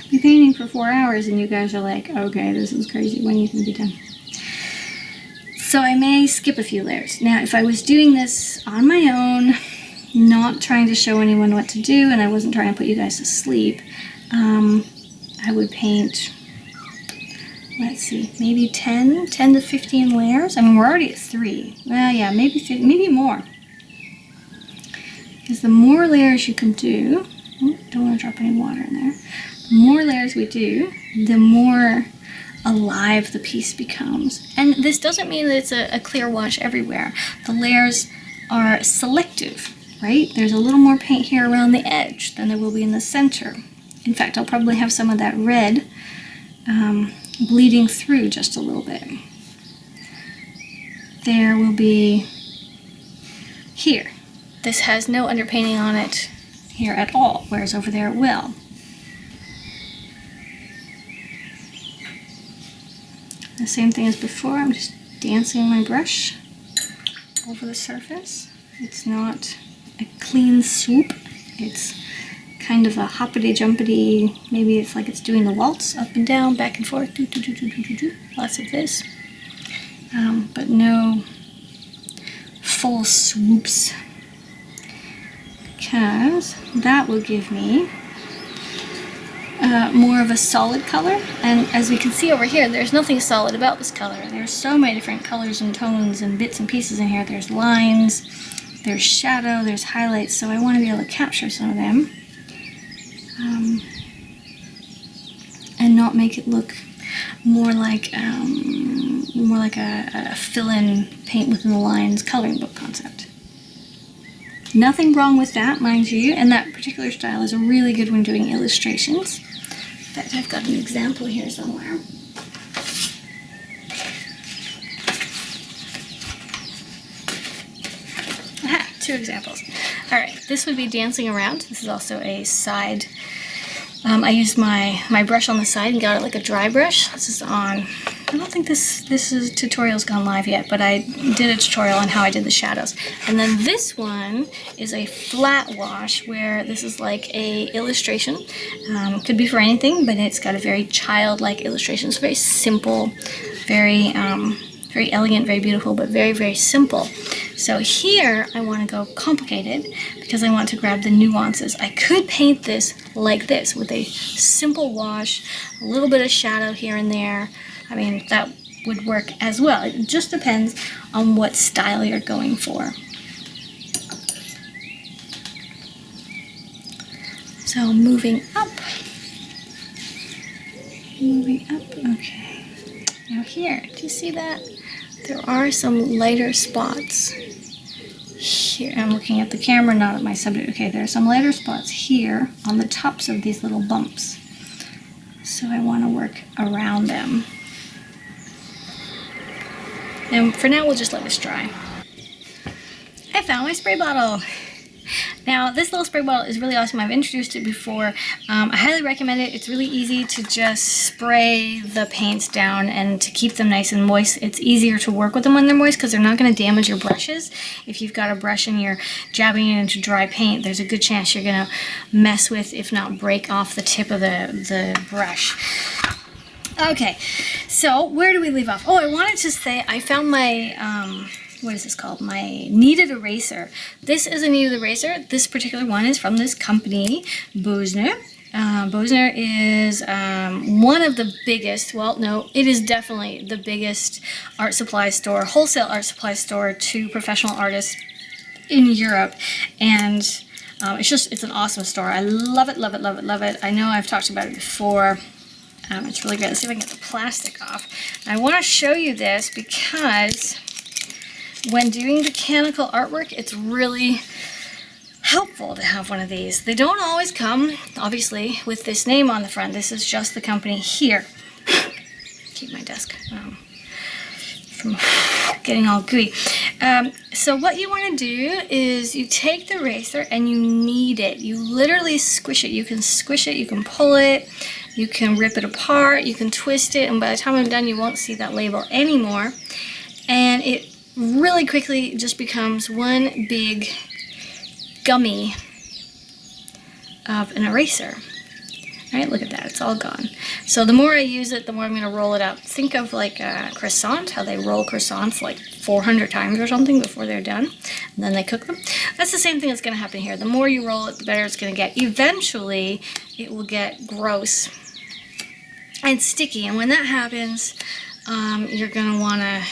be painting for 4 hours and you guys are like, okay, this is crazy, when are you going to be done? So I may skip a few layers. Now, if I was doing this on my own, not trying to show anyone what to do, and I wasn't trying to put you guys to sleep, I would paint, let's see, maybe 10 to 15 layers. I mean, we're already at 3. Well, yeah, maybe more. Because the more layers you can do, don't want to drop any water in there. The more layers we do, the more alive the piece becomes. And this doesn't mean that it's a clear wash everywhere. The layers are selective, right? There's a little more paint here around the edge than there will be in the center. In fact, I'll probably have some of that red bleeding through just a little bit. There will be here. This has no underpainting on it here at all, whereas over there it will. The same thing as before, I'm just dancing my brush over the surface. It's not a clean swoop, it's kind of a hoppity-jumpity, maybe it's like it's doing the waltz, up and down, back and forth, do, do, do, do, do, do, do. Lots of this. But no full swoops, because that will give me more of a solid color. And as we can see over here, there's nothing solid about this color. There's so many different colors and tones and bits and pieces in here. There's lines, there's shadow, there's highlights, so I want to be able to capture some of them and not make it look more like a fill-in paint within the lines coloring book concept. Nothing wrong with that, mind you, and that particular style is a really good one doing illustrations. In fact, I've got an example here somewhere. Aha, 2 examples. All right, this would be dancing around. This is also a side. I used my brush on the side and got it like a dry brush. This is on I don't think this tutorial's gone live yet, but I did a tutorial on how I did the shadows. And then this one is a flat wash, where this is like a illustration. Could be for anything, but it's got a very childlike illustration. It's very simple, very very elegant, very beautiful, but very, very simple. So here I want to go complicated because I want to grab the nuances. I could paint this like this with a simple wash, a little bit of shadow here and there. I mean, that would work as well. It just depends on what style you're going for. So moving up, okay. Now here, do you see that? There are some lighter spots here. I'm looking at the camera, not at my subject. Okay, there are some lighter spots here on the tops of these little bumps. So I want to work around them. And for now, we'll just let this dry. I found my spray bottle. Now, this little spray bottle is really awesome. I've introduced it before. I highly recommend it. It's really easy to just spray the paints down and to keep them nice and moist. It's easier to work with them when they're moist because they're not going to damage your brushes. If you've got a brush and you're jabbing it into dry paint, there's a good chance you're going to mess with, if not break off the tip of the brush. Okay, so where do we leave off? Oh, I wanted to say I found my... what is this called? My kneaded eraser. This is a kneaded eraser. This particular one is from this company, Bosner. Bosner is one of the biggest, well, no, it is definitely the biggest art supply store, wholesale art supply store to professional artists in Europe. And it's an awesome store. I love it, love it, love it, love it. I know I've talked about it before. It's really great. Let's see if I can get the plastic off. I want to show you this because when doing botanical artwork, it's really helpful to have one of these. They don't always come, obviously, with this name on the front. This is just the company here. Keep my desk from getting all gooey. So what you want to do is you take the eraser and you knead it. You literally squish it. You can squish it, you can pull it, you can rip it apart, you can twist it, and by the time I'm done, you won't see that label anymore. And it really quickly just becomes one big gummy of an eraser. All right, look at that, it's all gone. So the more I use it, the more I'm going to roll it up. Think of like a croissant, how they roll croissants like 400 times or something before they're done, and then they cook them. That's the same thing that's going to happen here. The more you roll it, the better it's going to get. Eventually, it will get gross and sticky, and when that happens, you're going to want to,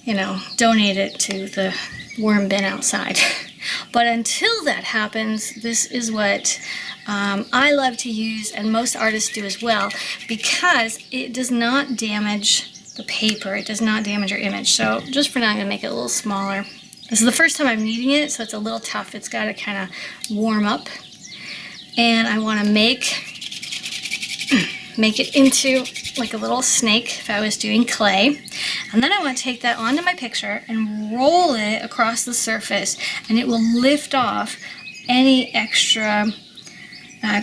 you know, donate it to the worm bin outside. But until that happens, this is what I love to use, and most artists do as well, because it does not damage the paper. It does not damage your image. So just for now, I'm going to make it a little smaller. This is the first time I'm kneading it, so it's a little tough. It's got to kind of warm up. And I want to make it into like a little snake if I was doing clay. And then I want to take that onto my picture and roll it across the surface, and it will lift off any extra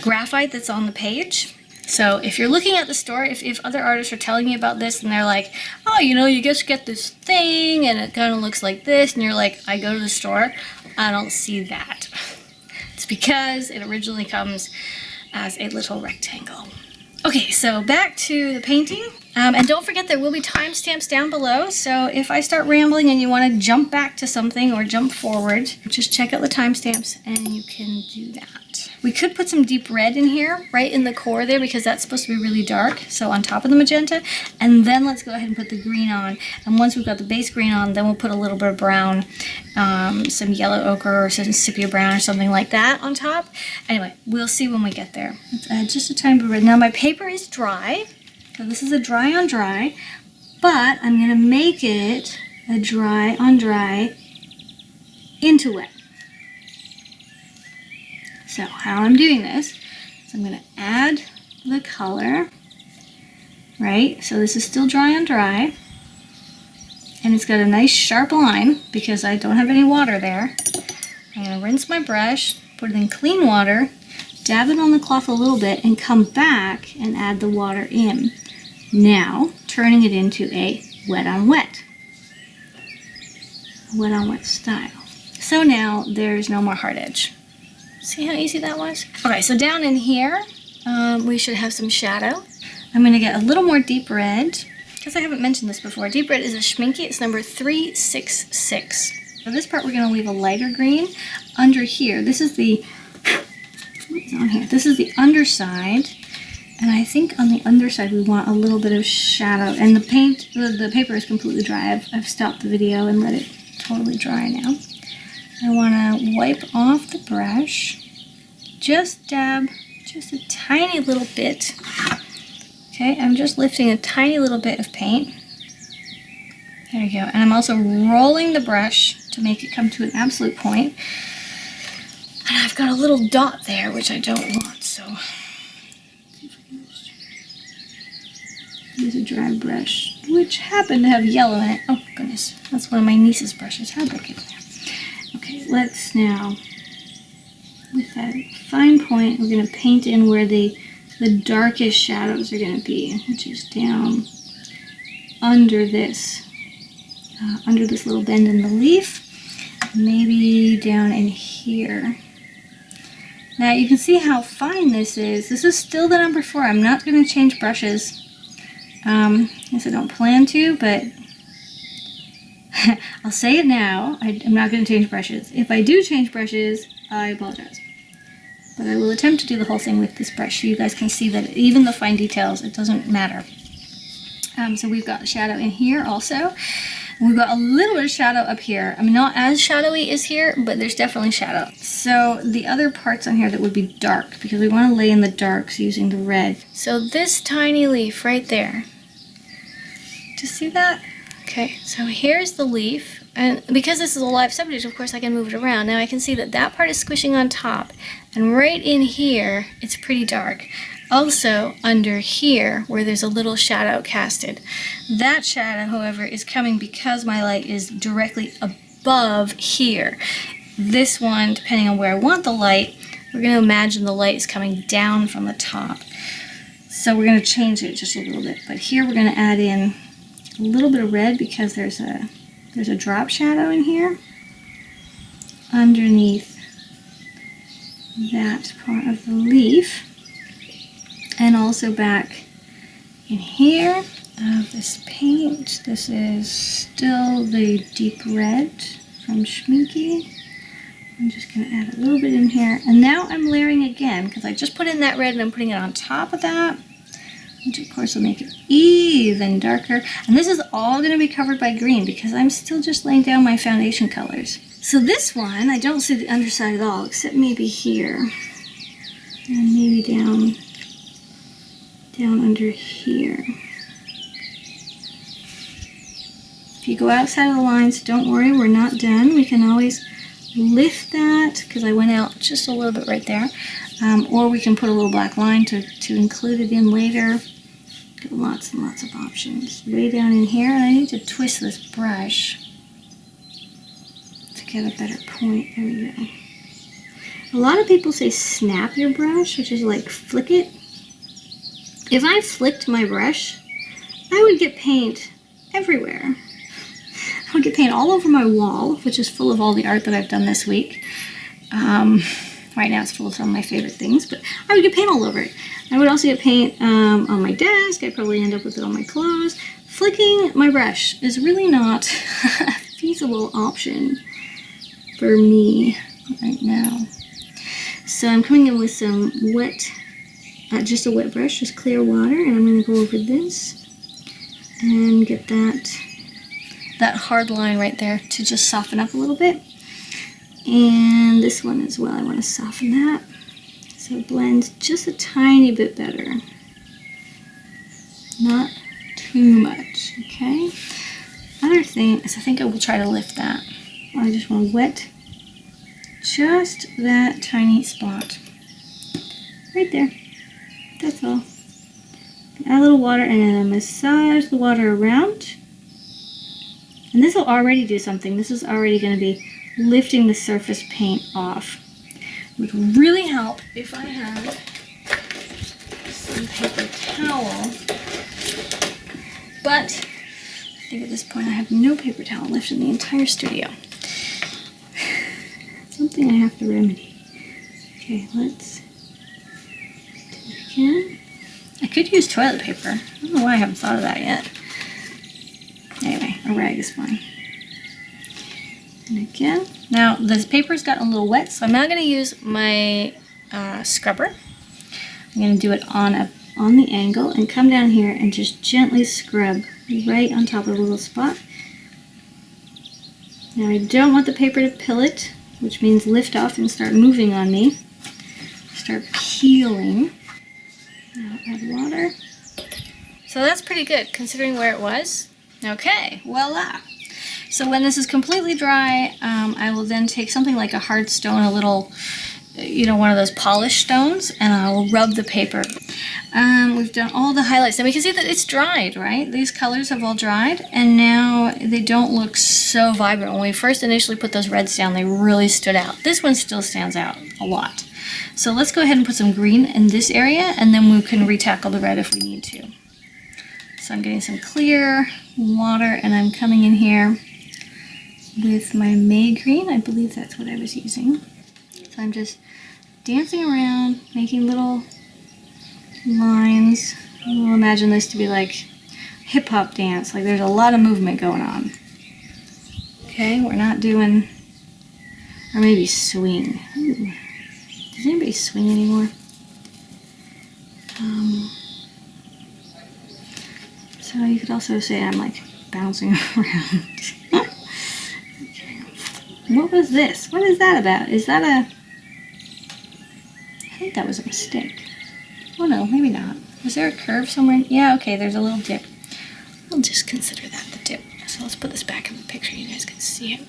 graphite that's on the page. So if you're looking at the store, if other artists are telling you about this and they're like, oh, you know, you just get this thing and it kind of looks like this, and you're like, I go to the store, I don't see that. It's because it originally comes as a little rectangle. Okay, so back to the painting. And don't forget there will be timestamps down below, so if I start rambling and you want to jump back to something or jump forward, just check out the timestamps and you can do that. We could put some deep red in here, right in the core there, because that's supposed to be really dark, so on top of the magenta, and then let's go ahead and put the green on. And once we've got the base green on, then we'll put a little bit of brown, some yellow ochre or some sepia brown or something like that on top. Anyway, we'll see when we get there. Let's add just a tiny bit of red. Now my paper is dry. So this is a dry on dry, but I'm going to make it a dry on dry into wet. So how I'm doing this is I'm going to add the color, right? So this is still dry on dry, and it's got a nice sharp line because I don't have any water there. I'm going to rinse my brush, put it in clean water, dab it on the cloth a little bit, and come back and add the water in. Now, turning it into a wet on wet style. So now there's no more hard edge. See how easy that was? Okay, so down in here, we should have some shadow. I'm gonna get a little more deep red, because I haven't mentioned this before. Deep red is a Schminke, it's number 366. For this part, we're gonna leave a lighter green. Under here, this is the, what's on here? This is the underside. And I think on the underside we want a little bit of shadow. And the paint, the paper is completely dry. I've stopped the video and let it totally dry now. I want to wipe off the brush. Just dab just a tiny little bit. Okay, I'm just lifting a tiny little bit of paint. There you go. And I'm also rolling the brush to make it come to an absolute point. And I've got a little dot there, which I don't want, so use a dry brush, which happened to have yellow in it. Oh goodness, that's one of my niece's brushes. How'd that get there? Okay, let's now, with that fine point, we're going to paint in where the darkest shadows are going to be, which is down under this little bend in the leaf, maybe down in here. Now you can see how fine this is. This is still the number 4. I'm not going to change brushes. I guess I don't plan to, but I'll say it now. I'm not going to change brushes. If I do change brushes, I apologize. But I will attempt to do the whole thing with this brush so you guys can see that even the fine details, it doesn't matter. So we've got shadow in here also. We've got a little bit of shadow up here. I mean, not as shadowy as here, but there's definitely shadow. So the other parts on here that would be dark, because we want to lay in the darks using the red. So this tiny leaf right there. Do you see that? Okay, so here's the leaf. And because this is a live subject, of course, I can move it around. Now I can see that that part is squishing on top. And right in here, it's pretty dark. Also, under here, where there's a little shadow casted. That shadow, however, is coming because my light is directly above here. This one, depending on where I want the light, we're going to imagine the light is coming down from the top. So we're going to change it just a little bit. But here we're going to add in a little bit of red because there's a drop shadow in here underneath that part of the leaf. And also back in here of this paint. This is still the deep red from Schminke. I'm just going to add a little bit in here. And now I'm layering again because I just put in that red and I'm putting it on top of that, which of course will make it even darker. And this is all going to be covered by green because I'm still just laying down my foundation colors. So this one, I don't see the underside at all except maybe here and maybe down under here. If you go outside of the lines, don't worry, we're not done. We can always lift that because I went out just a little bit right there. Or we can put a little black line to include it in later. Got lots and lots of options. Way down in here, and I need to twist this brush to get a better point. There we go. A lot of people say snap your brush, which is like flick it. If I flicked my brush, I would get paint everywhere. I would get paint all over my wall, which is full of all the art that I've done this week. Right now it's full of some of my favorite things, but I would get paint all over it. I would also get paint on my desk. I'd probably end up with it on my clothes. Flicking my brush is really not a feasible option for me right now. So I'm coming in with some wet, just a wet brush, just clear water, and I'm going to go over this and get that hard line right there to just soften up a little bit. And this one as well, I want to soften that so it blends just a tiny bit better. Not too much, okay? Other thing is I think I will try to lift that. I just want to wet just that tiny spot right there. That's all. Add a little water and then massage the water around. And this will already do something. This is already going to be lifting the surface paint off. It would really help if I had some paper towel but I think at this point I have no paper towel left in the entire studio. Something I have to remedy. Okay, let's do it again. I could use toilet paper. I don't know why I haven't thought of that yet. Anyway, a rag is fine. And again. Now, this paper's gotten a little wet, so I'm now going to use my scrubber. I'm going to do it on the angle and come down here and just gently scrub right on top of the little spot. Now, I don't want the paper to pillet, which means lift off and start moving on me. Start peeling. Now add water. So that's pretty good considering where it was. Okay, voila. So when this is completely dry, I will then take something like a hard stone, a little, one of those polished stones, and I will rub the paper. We've done all the highlights. And we can see that it's dried, right? These colors have all dried, and now they don't look so vibrant. When we first initially put those reds down, they really stood out. This one still stands out a lot. So let's go ahead and put some green in this area, and then we can retackle the red if we need to. So I'm getting some clear water, and I'm coming in here with my May green. I believe that's what I was using. So I'm just dancing around, making little lines. We'll imagine this to be like hip-hop dance, like there's a lot of movement going on. Okay, we're not doing, or maybe swing. Ooh. Does anybody swing anymore? So you could also say I'm like bouncing around. Okay. What was this? What is that about? Is that a... I think that was a mistake. Oh no, maybe not. Was there a curve somewhere? Yeah, okay, there's a little dip. We'll just consider that the dip. So let's put this back in the picture, you guys can see it.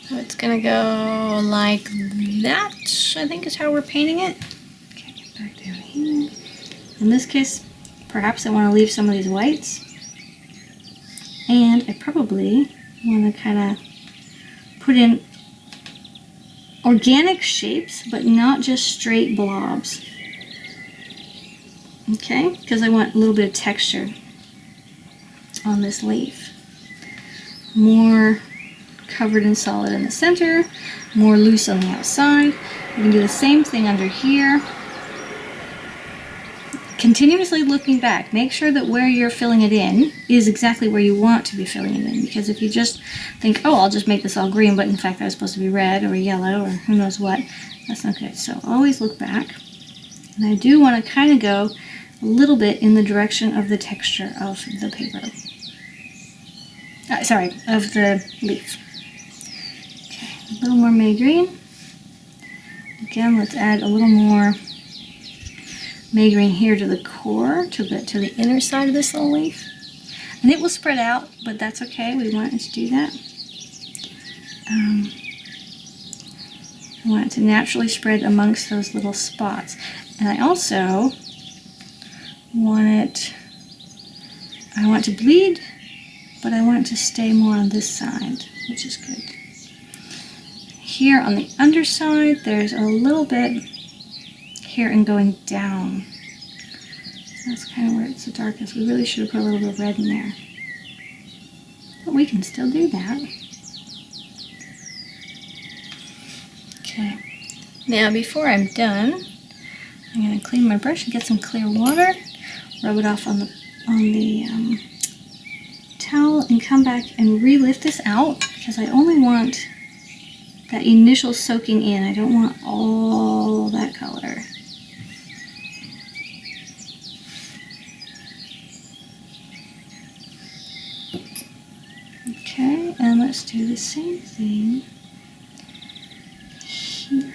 So it's gonna go like that, I think is how we're painting it. Okay, get back down here. In this case, perhaps I want to leave some of these whites. And I probably want to kind of put in organic shapes, but not just straight blobs. Okay, because I want a little bit of texture on this leaf. More covered and solid in the center, more loose on the outside. You can do the same thing under here. Continuously looking back, make sure that where you're filling it in is exactly where you want to be filling it in, because if you just think, oh, I'll just make this all green, but in fact that was supposed to be red or yellow or who knows what, that's not good. So always look back. And I do want to kind of go a little bit in the direction of the texture of the paper. Of the leaf. Okay, a little more May green. Again, let's add a little more May green here to the core, to the inner side of this little leaf. And it will spread out, but that's okay. We want it to do that. I want it to naturally spread amongst those little spots. And I also want it to bleed, but I want it to stay more on this side, which is good. Here on the underside, there's a little bit here and going down. That's kind of where it's the darkest. We really should have put a little bit of red in there. But we can still do that. Okay. Now before I'm done, I'm going to clean my brush and get some clear water, rub it off on the towel, and come back and re-lift this out, because I only want that initial soaking in. I don't want all that color. Okay, and let's do the same thing here.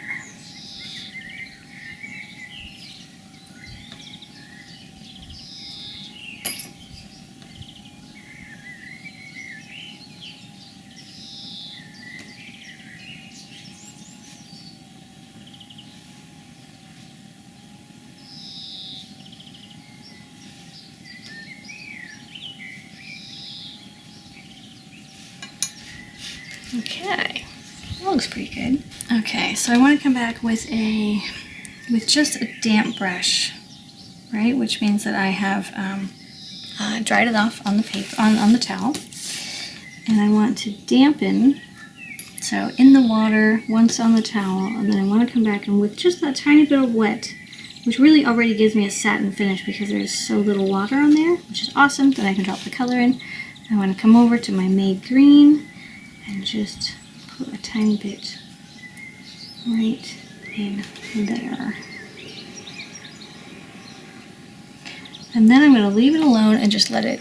Okay, that looks pretty good. Okay, so I want to come back with just a damp brush, right? Which means that I have dried it off on the paper, on the towel. And I want to dampen, so in the water, once on the towel, and then I want to come back and with just that tiny bit of wet, which really already gives me a satin finish because there's so little water on there, which is awesome. Then I can drop the color in. I want to come over to my May green and just put a tiny bit right in there. And then I'm going to leave it alone and just let it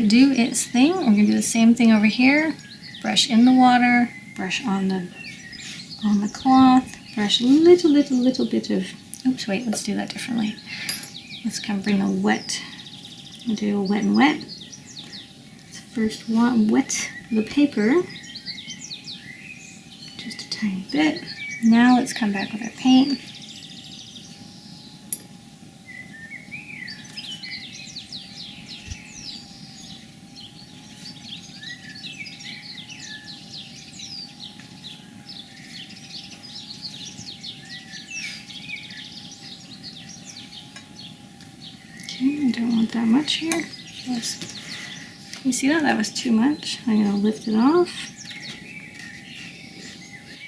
do its thing. We're going to do the same thing over here. Brush in the water, brush on the cloth, brush a little bit of, oops, wait, let's do that differently. Let's kind of bring the wet, we'll do a wet and wet. Let's first wet the paper, just a tiny bit. Now let's come back with our paint. I don't want that much here. You see that? That was too much. I'm going to lift it off.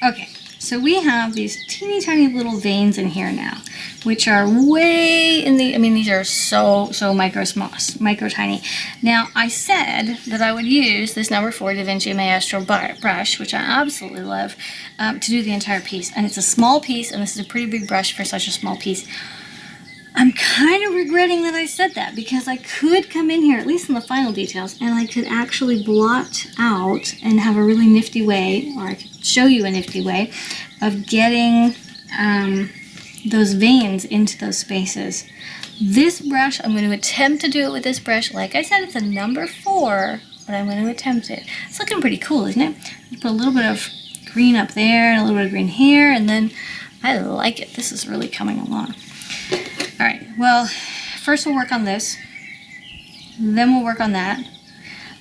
Okay, so we have these teeny tiny little veins in here now, which are way in the, I mean, these are so micro tiny. Now, I said that I would use this number 4 DaVinci Maestro brush, which I absolutely love, to do the entire piece. And it's a small piece, and this is a pretty big brush for such a small piece. I'm kind of regretting that I said that because I could come in here, at least in the final details, and I could actually blot out and have a really nifty way, or I could show you a nifty way, of getting those veins into those spaces. This brush, I'm going to attempt to do it with this brush. Like I said, it's a number 4, but I'm going to attempt it. It's looking pretty cool, isn't it? You put a little bit of green up there, and a little bit of green here, and then I like it. This is really coming along. All right, well, first we'll work on this, then we'll work on that.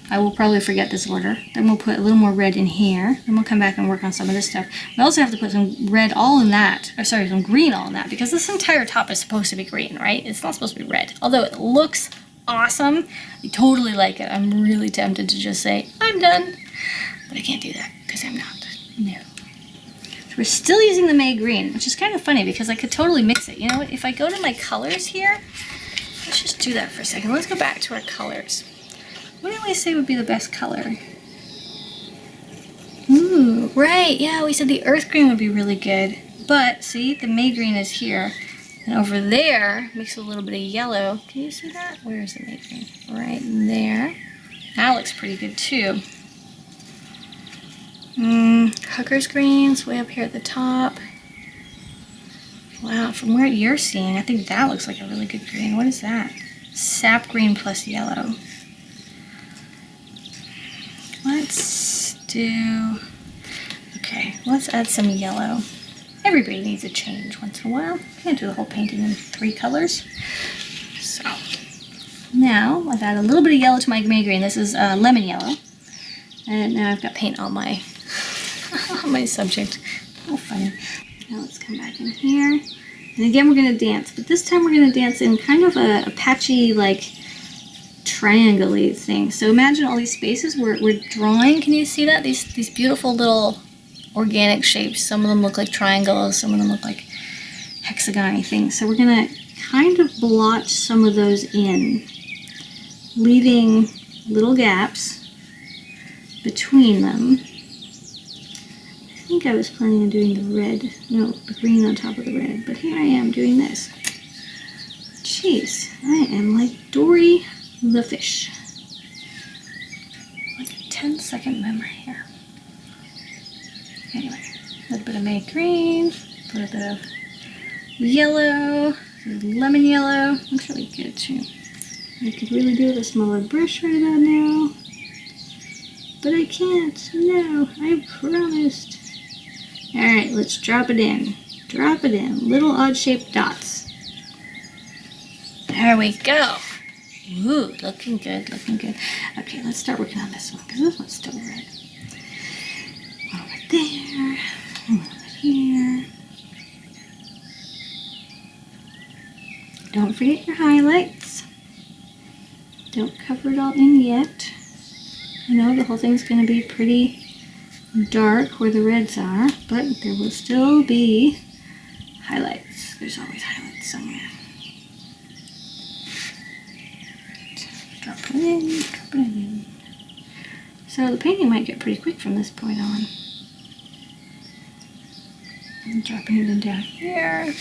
I will probably forget this order. Then we'll put a little more red in here. Then we'll come back and work on some of this stuff. We also have to put some red all in that, or sorry, some green all in that, because this entire top is supposed to be green, right? It's not supposed to be red. Although it looks awesome, I totally like it. I'm really tempted to just say, I'm done. But I can't do that, because I'm not. No. We're still using the May green, which is kind of funny because I could totally mix it. You know what? If I go to my colors here, let's just do that for a second. Let's go back to our colors. What do we say would be the best color? Ooh, right. Yeah, we said the earth green would be really good. But see, the May green is here. And over there, mix a little bit of yellow. Can you see that? Where is the May green? Right there. That looks pretty good too. Hooker's green's way up here at the top. Wow, from where you're seeing, I think that looks like a really good green. What is that? Sap green plus yellow. Let's do, okay, let's add some yellow. Everybody needs a change once in a while. Can't do the whole painting in 3 colors. So, now I've added a little bit of yellow to my May green. This is lemon yellow. And now I've got paint on my on my subject. Oh, funny. Now let's come back in here. And again, we're going to dance. But this time we're going to dance in kind of a patchy, like, triangle-y thing. So imagine all these spaces we're drawing. Can you see that? These beautiful little organic shapes. Some of them look like triangles. Some of them look like hexagon-y things. So we're going to kind of blotch some of those in, leaving little gaps between them. I think I was planning on doing the red, no, the green on top of the red, but here I am doing this. Jeez, I am like Dory the fish. Like a 10-second memory here. Anyway, a little bit of May green, a little bit of yellow, lemon yellow. Looks really good too. I could really do with a smaller brush right about now. But I can't. No, I promised. Alright, let's drop it in. Drop it in. Little odd-shaped dots. There we go. Ooh, looking good, looking good. Okay, let's start working on this one, because this one's still red. One over there. One over here. Don't forget your highlights. don't cover it all in yet. I know the whole thing's going to be pretty dark where the reds are, but there will still be highlights. There's always highlights somewhere. Drop it in, drop it in. So the painting might get pretty quick from this point on. I'm dropping it in down here.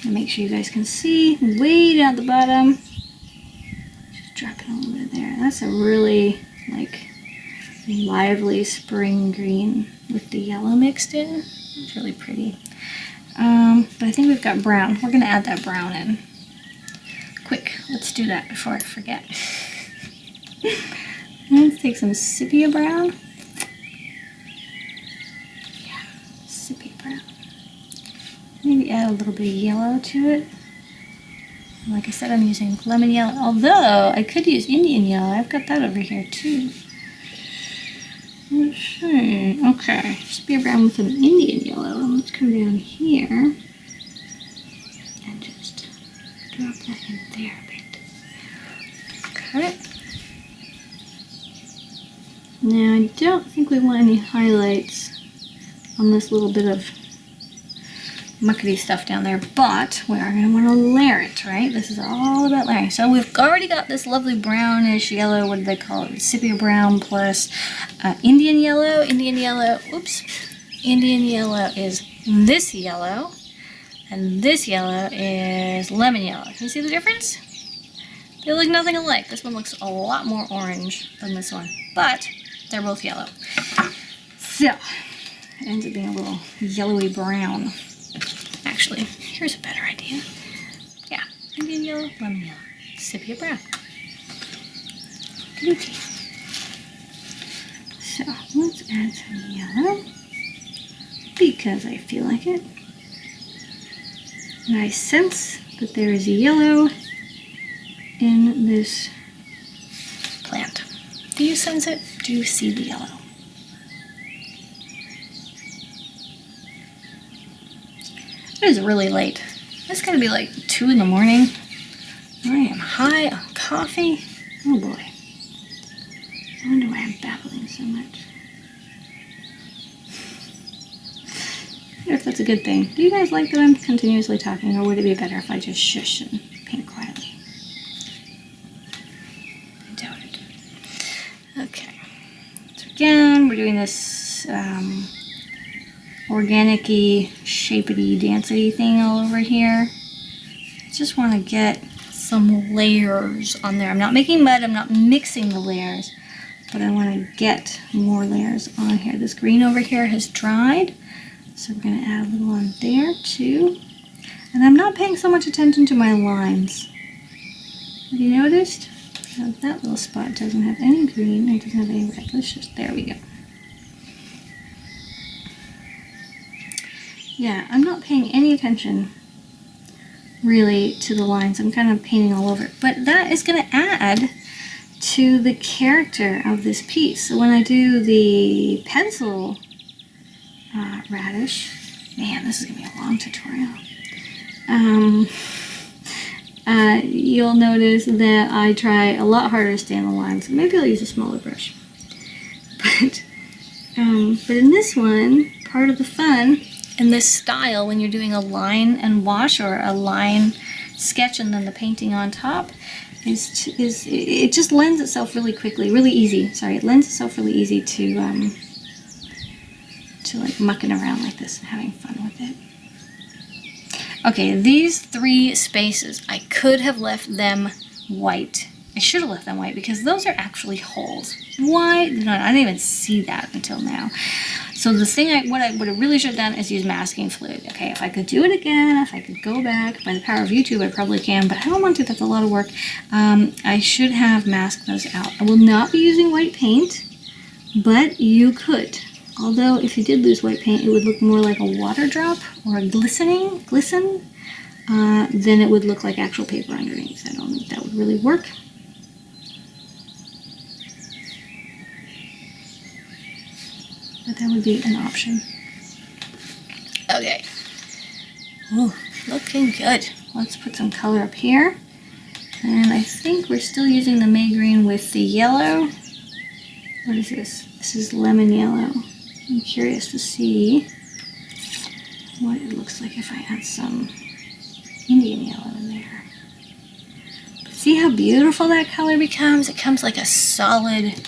And make sure you guys can see way down at the bottom. Just dropping a little bit there. That's a really like lively spring green with the yellow mixed in. It's really pretty. But I think we've got brown. We're gonna add that brown in. Quick, let's do that before I forget. Let's take some sepia brown. Yeah, sepia brown. Maybe add a little bit of yellow to it. Like I said, I'm using lemon yellow, although I could use Indian yellow. I've got that over here too. Let's see. Okay, sepia brown with some Indian yellow. Let's come down here and just drop that in there a bit. Okay. Now I don't think we want any highlights on this little bit of muckety stuff down there, but we are going to want to layer it, right? This is all about layering. So we've already got this lovely brownish yellow, what do they call it? Sepia brown plus Indian yellow. Indian yellow is this yellow, and this yellow is lemon yellow. Can you see the difference? They look nothing alike. This one looks a lot more orange than this one, but they're both yellow. So it ends up being a little yellowy brown. Actually, here's a better idea. Yeah, Indian yellow, lemon yellow, sepia brown. Okay. So let's add some yellow because I feel like it. And I sense that there is yellow in this plant. Do you sense it? Do you see the yellow? It is really late. It's gonna be like 2 in the morning. I am high on coffee. Oh boy. I wonder why I'm babbling so much. I wonder if that's a good thing. Do you guys like that I'm continuously talking, or would it be better if I just shush and paint quietly? I doubt it. Okay. So again, we're doing this organic-y, shapedy, dancey thing all over here. I just want to get some layers on there. I'm not making mud, I'm not mixing the layers, but I want to get more layers on here. This green over here has dried, so we're going to add a little on there too. And I'm not paying so much attention to my lines. Have you noticed? Now that little spot doesn't have any green, it doesn't have any red. Let's just, there we go. Yeah, I'm not paying any attention really to the lines. I'm kind of painting all over it. But that is going to add to the character of this piece. So when I do the pencil radish, man, this is going to be a long tutorial. You'll notice that I try a lot harder to stay on the lines. Maybe I'll use a smaller brush. But in this one, part of the fun in this style, when you're doing a line and wash or a line sketch and then the painting on top, is it just lends itself really quickly, really easy. Sorry, it lends itself really easy to like mucking around like this and having fun with it. Okay, these 3 spaces, I could have left them white. I should have left them white because those are actually holes. Why? I didn't even see that until now. So the thing, what I really should have done is use masking fluid. Okay, if I could do it again, if I could go back, by the power of YouTube, I probably can, but I don't want to, that's a lot of work. I should have masked those out. I will not be using white paint, but you could. Although, if you did lose white paint, it would look more like a water drop or a glisten, than it would look like actual paper underneath. I don't think that would really work. But that would be an option. Okay. Ooh, looking good. Let's put some color up here. And I think we're still using the May green with the yellow. What is this? This is lemon yellow. I'm curious to see what it looks like if I add some Indian yellow in there. But see how beautiful that color becomes? It comes like a solid,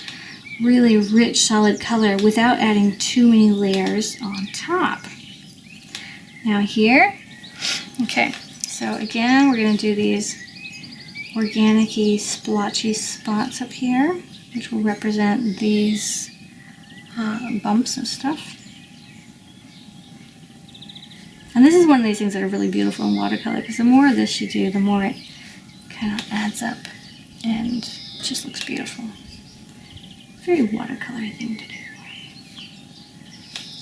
really rich, solid color without adding too many layers on top. Now here, okay, so again, we're going to do these organic-y, splotchy spots up here, which will represent these bumps and stuff. And this is one of these things that are really beautiful in watercolor, because the more of this you do, the more it kind of adds up and it just looks beautiful. Very watercolor thing to do.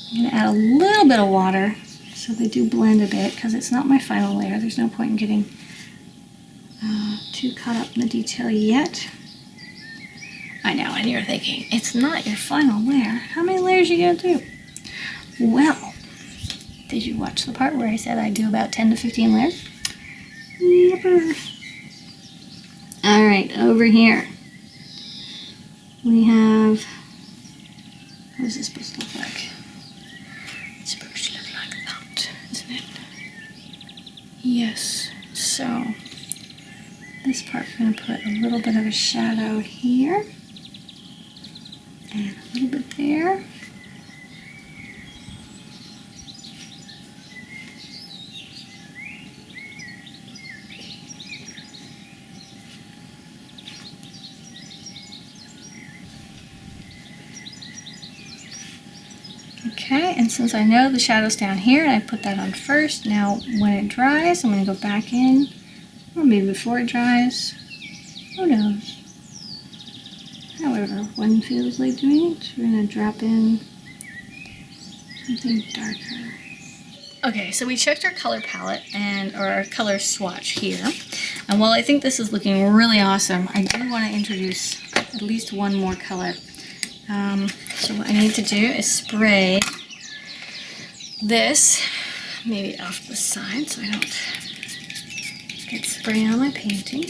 I'm going to add a little bit of water so they do blend a bit, because it's not my final layer. There's no point in getting too caught up in the detail yet. I know, and you're thinking, it's not your final layer. How many layers are you going to do? Well, did you watch the part where I said I do about 10 to 15 layers? Yepper. Alright, over here we have, what is this supposed to look like? It's supposed to look like that, isn't it? Yes, so this part we're going to put a little bit of a shadow here and a little bit there. Okay, and since I know the shadow's down here, and I put that on first, now when it dries, I'm going to go back in, or maybe before it dries, who knows. However one feels like doing it, we're going to drop in something darker. Okay, so we checked our color palette or our color swatch here, and while I think this is looking really awesome, I do want to introduce at least one more color. So what I need to do is spray this, maybe off to the side so I don't get spray on my painting.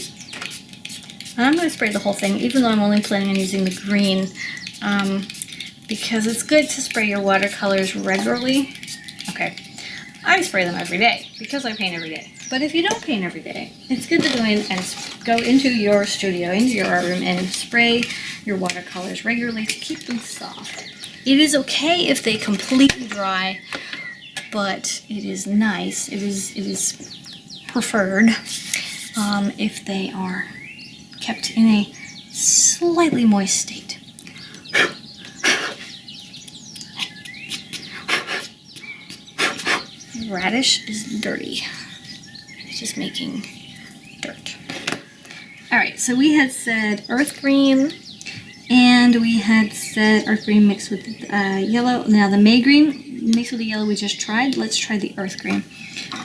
And I'm going to spray the whole thing, even though I'm only planning on using the green, because it's good to spray your watercolors regularly. Okay, I spray them every day because I paint every day. But if you don't paint every day, it's good to go in and go into your studio, into your art room, and spray your watercolors regularly to keep them soft. It is okay if they completely dry, but it is nice, it is preferred if they are kept in a slightly moist state. Radish is dirty. It's just making dirt. Alright, so we had said earth green, and we had said earth green mixed with yellow. Now the May green mixed with the yellow we just tried. Let's try the earth green.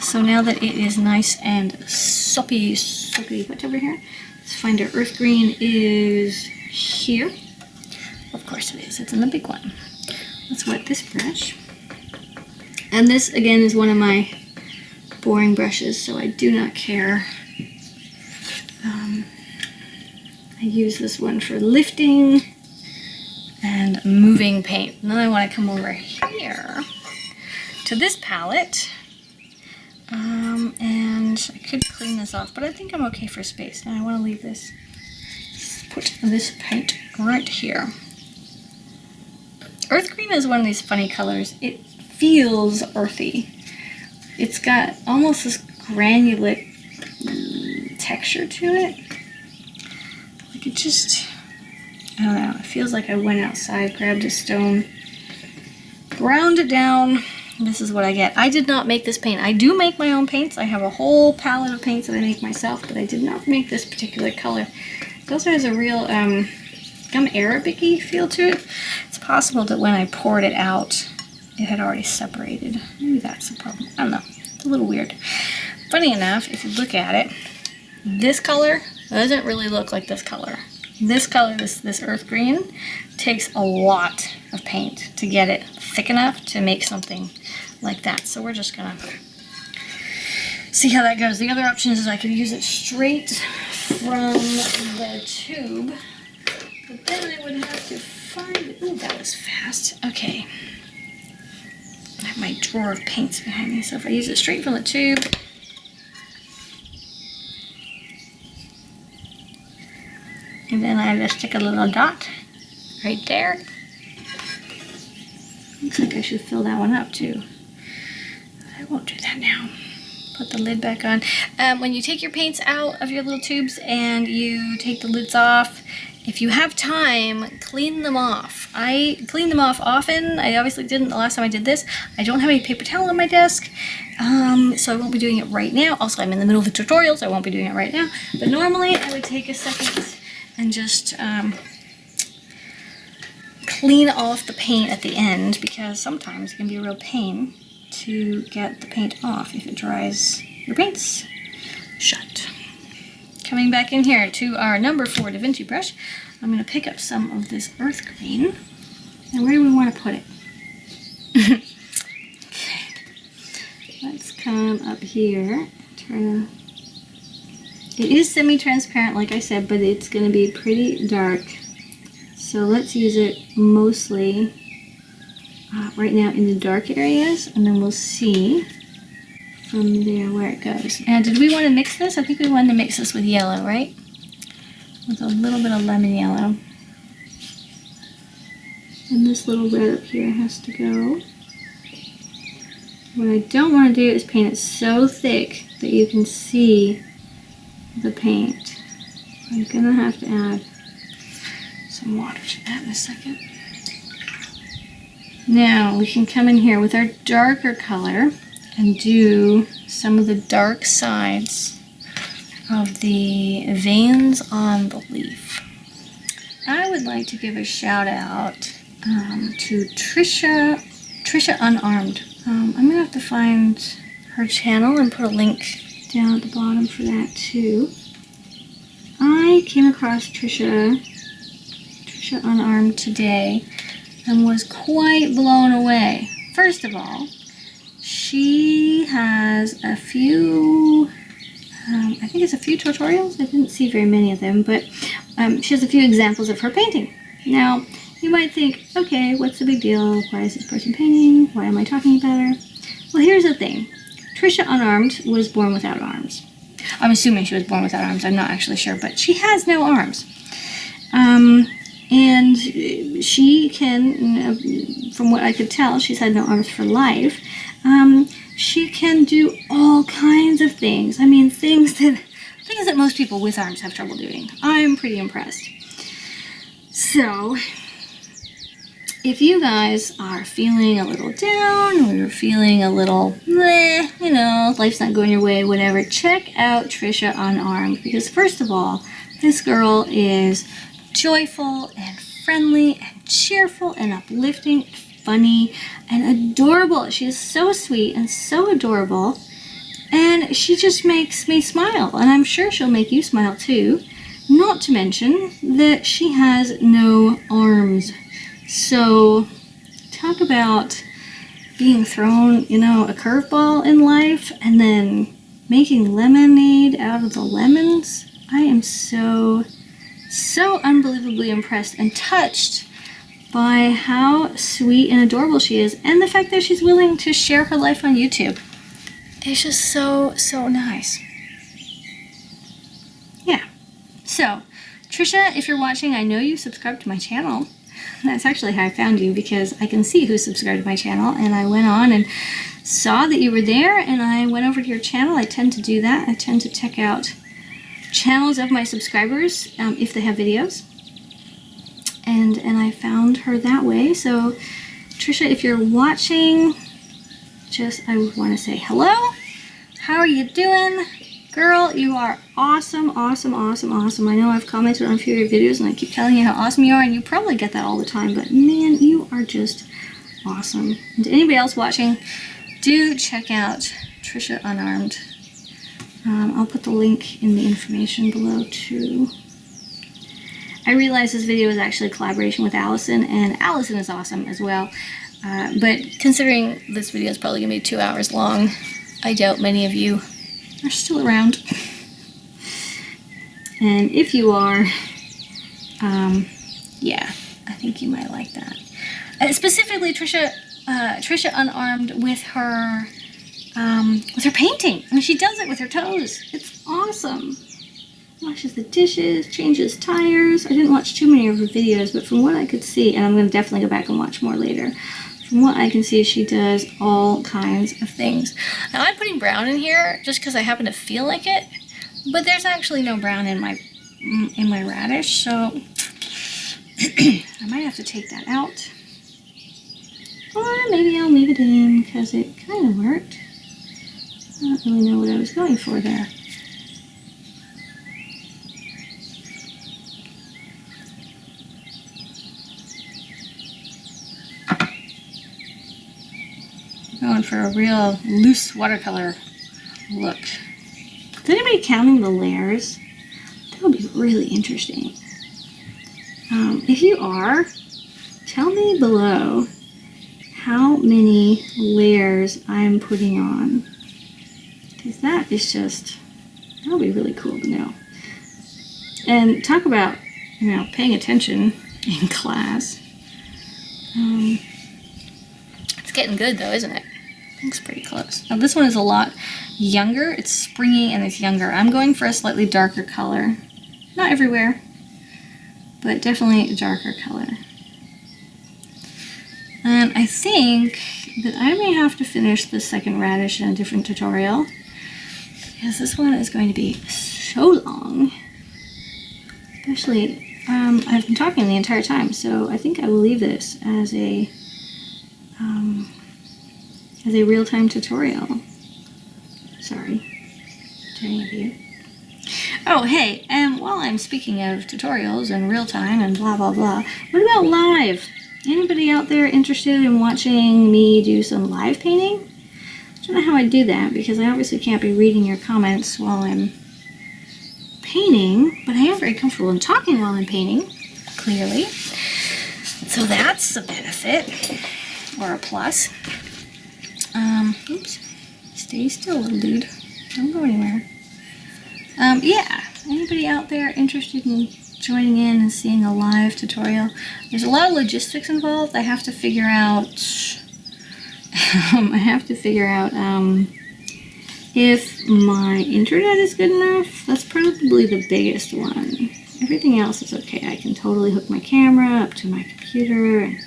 So now that it is nice and soppy, what's over here? Let's find our earth green is here. Of course it is. It's in the big one. Let's wet this brush. And this again is one of my boring brushes, so I do not care. I use this one for lifting and moving paint. And then I want to come over here to this palette, and I could clean this off, but I think I'm okay for space. Now I want to leave this, put this paint right here. Earth green is one of these funny colors. It feels earthy. It's got almost this granulate texture to it. Like it just, I don't know, it feels like I went outside, grabbed a stone, ground it down, and this is what I get. I did not make this paint. I do make my own paints. I have a whole palette of paints that I make myself, but I did not make this particular color. It also has a real gum Arabic-y feel to it. It's possible that when I poured it out, it had already separated. Maybe that's the problem. I don't know. It's a little weird. Funny enough, if you look at it, this color doesn't really look like this color. This color, this earth green, takes a lot of paint to get it thick enough to make something like that. So we're just gonna see how that goes. The other option is I could use it straight from the tube, but then I would have to find, oh, that was fast. Okay. I have my drawer of paints behind me, so if I use it straight from the tube, and then I just stick a little dot right there. Looks like I should fill that one up too. I won't do that now. Put the lid back on. When you take your paints out of your little tubes and you take the lids off, if you have time, clean them off. I clean them off often. I obviously didn't the last time I did this. I don't have any paper towel on my desk, so I won't be doing it right now. Also, I'm in the middle of a tutorial, so I won't be doing it right now. But normally, I would take a second and just clean off the paint at the end, because sometimes it can be a real pain to get the paint off if it dries your paints shut. Coming back in here to our number 4 DaVinci brush, I'm going to pick up some of this earth green. And where do we want to put it? Okay. Let's come up here. It is semi-transparent, like I said, but it's going to be pretty dark. So let's use it mostly right now in the dark areas, and then we'll see from there where it goes. And did we want to mix this? I think we wanted to mix this with yellow, right? With a little bit of lemon yellow. And this little red up here has to go. What I don't want to do is paint it so thick that you can see the paint. I'm going to have to add some water to that in a second. Now we can come in here with our darker color and do some of the dark sides of the veins on the leaf. I would like to give a shout out to Trisha Unarmed. I'm gonna have to find her channel and put a link down at the bottom for that too. I came across Trisha Unarmed today and was quite blown away. First of all, she has a few, I think it's a few tutorials. I didn't see very many of them, but she has a few examples of her painting. Now, you might think, okay, what's the big deal? Why is this person painting? Why am I talking about her? Well, here's the thing. Trisha Unarmed was born without arms. I'm assuming she was born without arms. I'm not actually sure, but she has no arms. And she can, from what I could tell, she's had no arms for life. She can do all kinds of things. I mean, things that most people with arms have trouble doing. I'm pretty impressed. So, if you guys are feeling a little down, or you're feeling a little, life's not going your way, whatever, check out Trisha Unarmed, because first of all, this girl is joyful and friendly and cheerful and uplifting, funny and adorable. She is so sweet and so adorable, and she just makes me smile, and I'm sure she'll make you smile too. Not to mention that she has no arms. So talk about being thrown, a curveball in life and then making lemonade out of the lemons. I am so unbelievably impressed and touched by how sweet and adorable she is, and the fact that she's willing to share her life on YouTube. It's just so nice. Yeah. So, Trisha, if you're watching, I know you subscribed to my channel. That's actually how I found you, because I can see who subscribed to my channel, and I went on and saw that you were there, and I went over to your channel. I tend to do that. I tend to check out channels of my subscribers if they have videos, and I found her that way. So Trisha, if you're watching, I want to say hello. How are you doing? Girl, you are awesome. I know I've commented on a few of your videos and I keep telling you how awesome you are, and you probably get that all the time, but man, you are just awesome. And to anybody else watching, do check out Trisha Unarmed. I'll put the link in the information below too. I realize this video is actually a collaboration with Allison, and Allison is awesome as well. But considering this video is probably going to be 2 hours long, I doubt many of you are still around. And if you are, yeah, I think you might like that. Specifically, Trisha unarmed with her painting. I mean, she does it with her toes. It's awesome. Washes the dishes, changes tires. I didn't watch too many of her videos, but from what I could see, and I'm going to definitely go back and watch more later, from what I can see, she does all kinds of things. Now, I'm putting brown in here just because I happen to feel like it, but there's actually no brown in my radish, so I might have to take that out. Or maybe I'll leave it in because it kind of worked. I don't really know what I was going for there. Going for a real loose watercolor look. Is anybody counting the layers? That would be really interesting. If you are, tell me below how many layers I'm putting on. Because that is just, that would be really cool to know. And talk about, you know, paying attention in class. It's getting good though, isn't it? Looks pretty close. Now this one is a lot younger. It's springy and it's younger. I'm going for a slightly darker color. Not everywhere, but definitely a darker color. And I think that I may have to finish the second radish in a different tutorial because this one is going to be so long. Especially, I've been talking the entire time, so I think I will leave this as a real-time tutorial. Sorry to any of you. Oh, hey, and while I'm speaking of tutorials and real-time and blah, blah, blah, what about live? Anybody out there interested in watching me do some live painting? I don't know how I do that because I obviously can't be reading your comments while I'm painting, but I am very comfortable in talking while I'm painting, clearly. So that's a benefit, or a plus. Oops, stay still, little dude. Don't go anywhere. Yeah, anybody out there interested in joining in and seeing a live tutorial? There's a lot of logistics involved. I have to figure out, if my internet is good enough. That's probably the biggest one. Everything else is okay. I can totally hook my camera up to my computer and,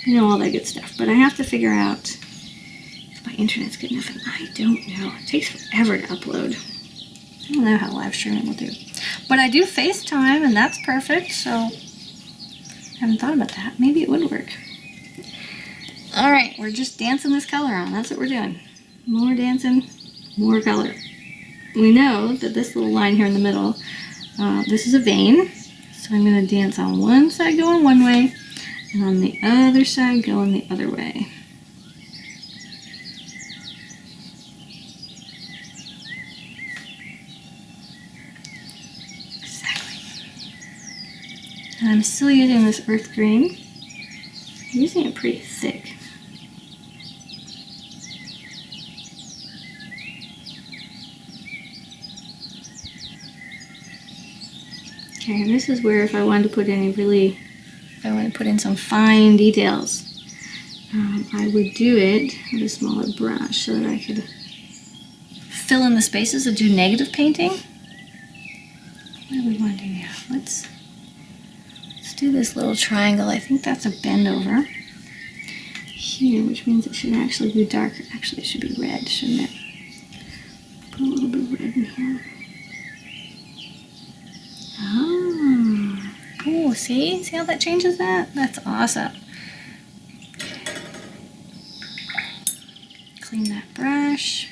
you know, all that good stuff. But I have to figure out if my internet's good enough, and I don't know. It takes forever to upload. I don't know how live streaming will do. But I do FaceTime, and that's perfect, so I haven't thought about that. Maybe it would work. Alright, we're just dancing this color on. That's what we're doing. More dancing, more color. We know that this little line here in the middle, this is a vein. So I'm going to dance on one side going one way, and on the other side going the other way. And I'm still using this earth green. I'm using it pretty thick. Okay, and this is where if I wanted to put in some fine details, I would do it with a smaller brush so that I could fill in the spaces and do negative painting. What do we want to do now? Let's do this little triangle. I think that's a bend over here, which means it should actually be darker. Actually, it should be red, shouldn't it? Put a little bit of red in here. Oh, see? See how that changes that? That's awesome. Clean that brush.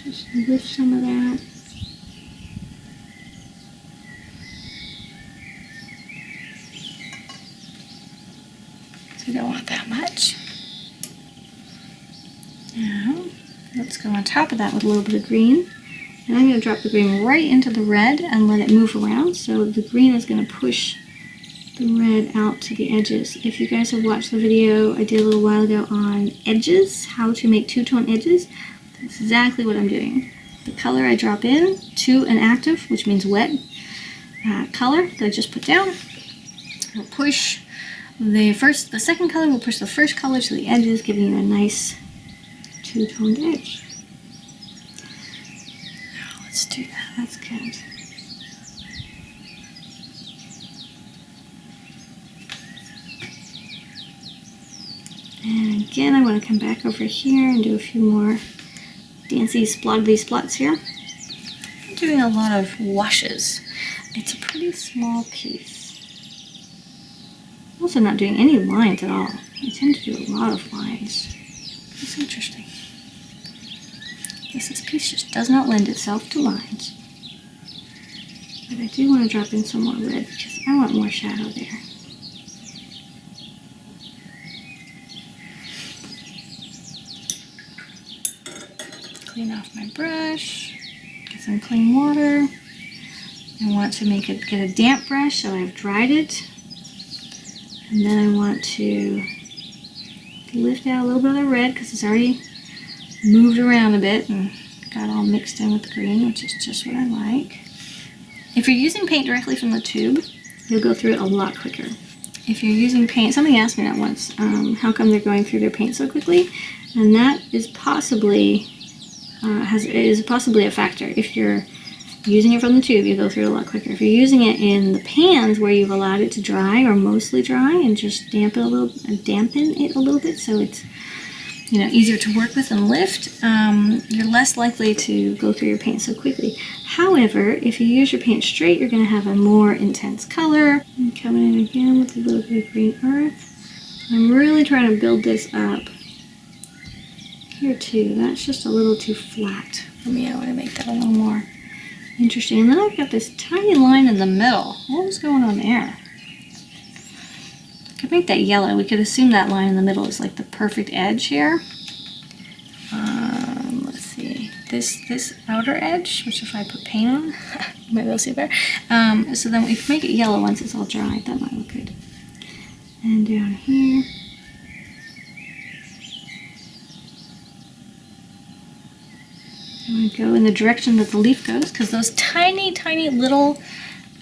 Just lift some of that. So we don't want that much. Now, let's go on top of that with a little bit of green. And I'm going to drop the green right into the red and let it move around. So the green is going to push the red out to the edges. If you guys have watched the video I did a little while ago on edges, how to make two-tone edges, That's exactly what I'm doing. The color I drop in to an active, which means wet, color that I just put down. We'll push the second color will push the first color to the edges, giving you a nice two-toned edge. Now let's do that. That's good. And again, I want to come back over here and do a few more dancy splotty splots here. I'm doing a lot of washes. It's a pretty small piece. I'm also not doing any lines at all. I tend to do a lot of lines. That's interesting. This piece just does not lend itself to lines. But I do want to drop in some more red because I want more shadow there. Clean off my brush, get some clean water. I want to get a damp brush, so I've dried it. And then I want to lift out a little bit of the red because it's already moved around a bit and got all mixed in with the green, which is just what I like. If you're using paint directly from the tube, you'll go through it a lot quicker. If you're using paint, somebody asked me that once, how come they're going through their paint so quickly? And that is possibly a factor. If you're using it from the tube, you go through it a lot quicker. If you're using it in the pans where you've allowed it to dry or mostly dry and just dampen it a little bit so it's easier to work with and lift, you're less likely to go through your paint so quickly. However, if you use your paint straight, you're going to have a more intense color. I'm coming in again with a little bit of green earth. I'm really trying to build this up here too. That's just a little too flat for me. I want to make that a little more interesting. And then I've got this tiny line in the middle. What was going on there? I could make that yellow. We could assume that line in the middle is like the perfect edge here. Let's see. This outer edge, which if I put paint on, you might be able to see it better. So then we can make it yellow once it's all dry. That might look good. And down here. I'm going to go in the direction that the leaf goes, because those tiny, tiny little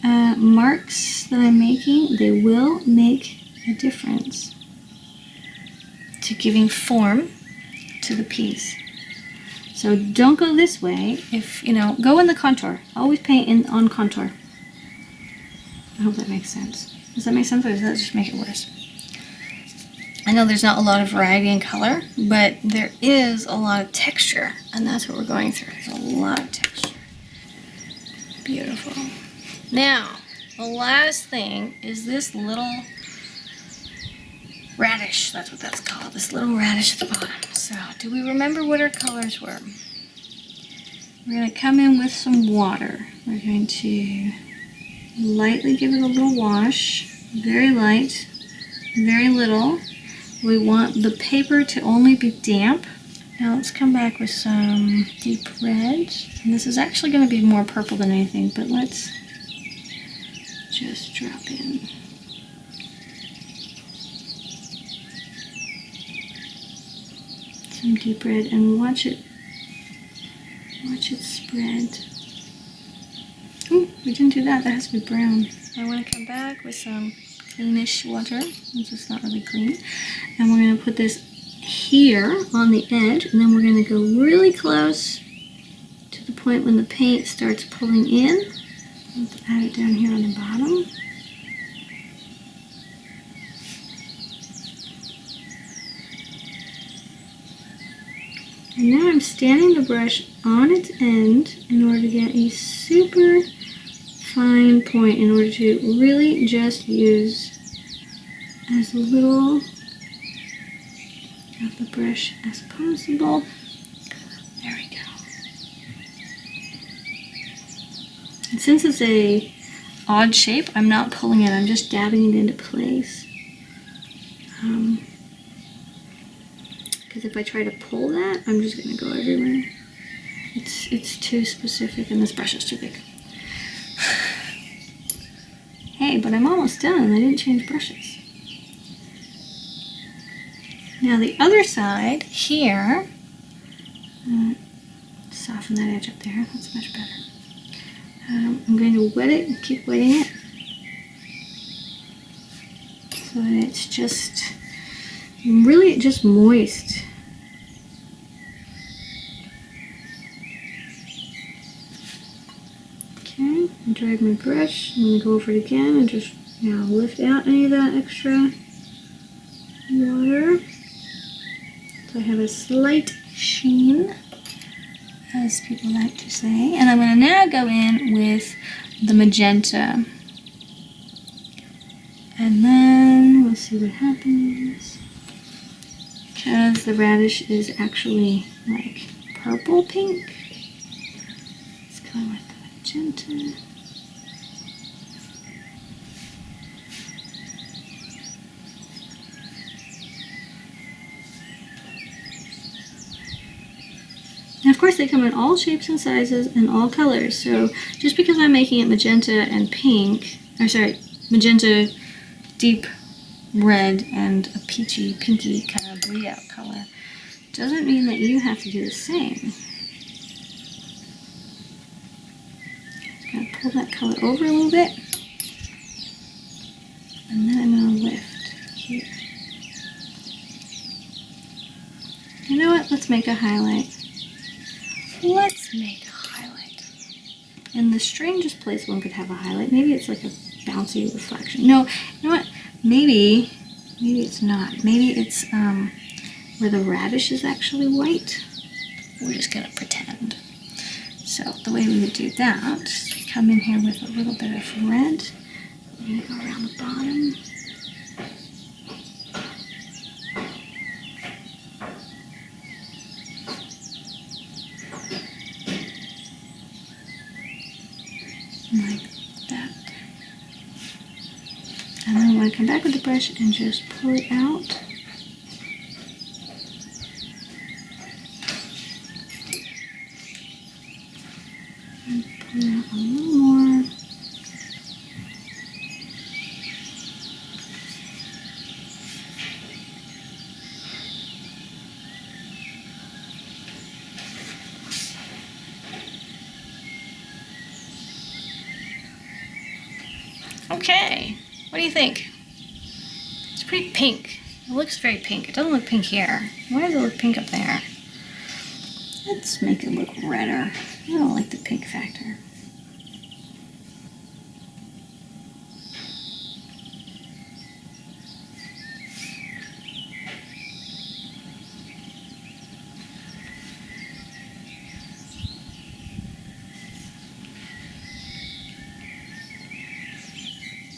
marks that I'm making, they will make a difference to giving form to the piece. So don't go this way. Go in the contour. Always paint on contour. I hope that makes sense. Does that make sense, or does that just make it worse? I know there's not a lot of variety in color, but there is a lot of texture, and that's what we're going through. There's a lot of texture. Beautiful. Now, the last thing is this little radish. That's what that's called, this little radish at the bottom. So, do we remember what our colors were? We're going to come in with some water. We're going to lightly give it a little wash, very light, very little. We want the paper to only be damp. Now let's come back with some deep red. And this is actually going to be more purple than anything, but let's just drop in. Some deep red and watch it spread. Oh, we didn't do that. That has to be brown. I want to come back with some cleanish water, since it's not really clean. And we're going to put this here on the edge, and then we're going to go really close to the point when the paint starts pulling in. Let's add it down here on the bottom. And now I'm standing the brush on its end in order to get a super fine point, in order to really just use as little of the brush as possible. There we go. And since it's a odd shape, I'm not pulling it, I'm just dabbing it into place. Because if I try to pull that, I'm just going to go everywhere. It's too specific, and this brush is too big. Hey, but I'm almost done. I didn't change brushes. Now the other side here, soften that edge up there. That's much better. I'm going to wet it and keep wetting it so that it's just really just moist. Okay, I dried my brush. I'm going to go over it again and just now lift out any of that extra water. So I have a slight sheen, as people like to say. And I'm going to now go in with the magenta. And then we'll see what happens. Because the radish is actually like purple pink. Let's go with the magenta. And of course they come in all shapes and sizes and all colors, so just because I'm making it magenta and pink, or sorry, magenta, deep red, and a peachy, pinky kind of bleed out color, doesn't mean that you have to do the same. Just gonna pull that color over a little bit, and then I'm gonna lift here. You know what, let's make a highlight. Let's make a highlight. In the strangest place one could have a highlight. Maybe it's like a bouncy reflection. No, you know what? Maybe it's not. Maybe it's where the radish is actually white. We're just gonna pretend. So the way we would do that is we come in here with a little bit of red. We're gonna go around the bottom. Like that. And then I want to come back with the brush and just pull it out. And pull it out a little more. Okay, what do you think? It's pretty pink. It looks very pink. It doesn't look pink here. Why does it look pink up there? Let's make it look redder. I don't like the pink factor.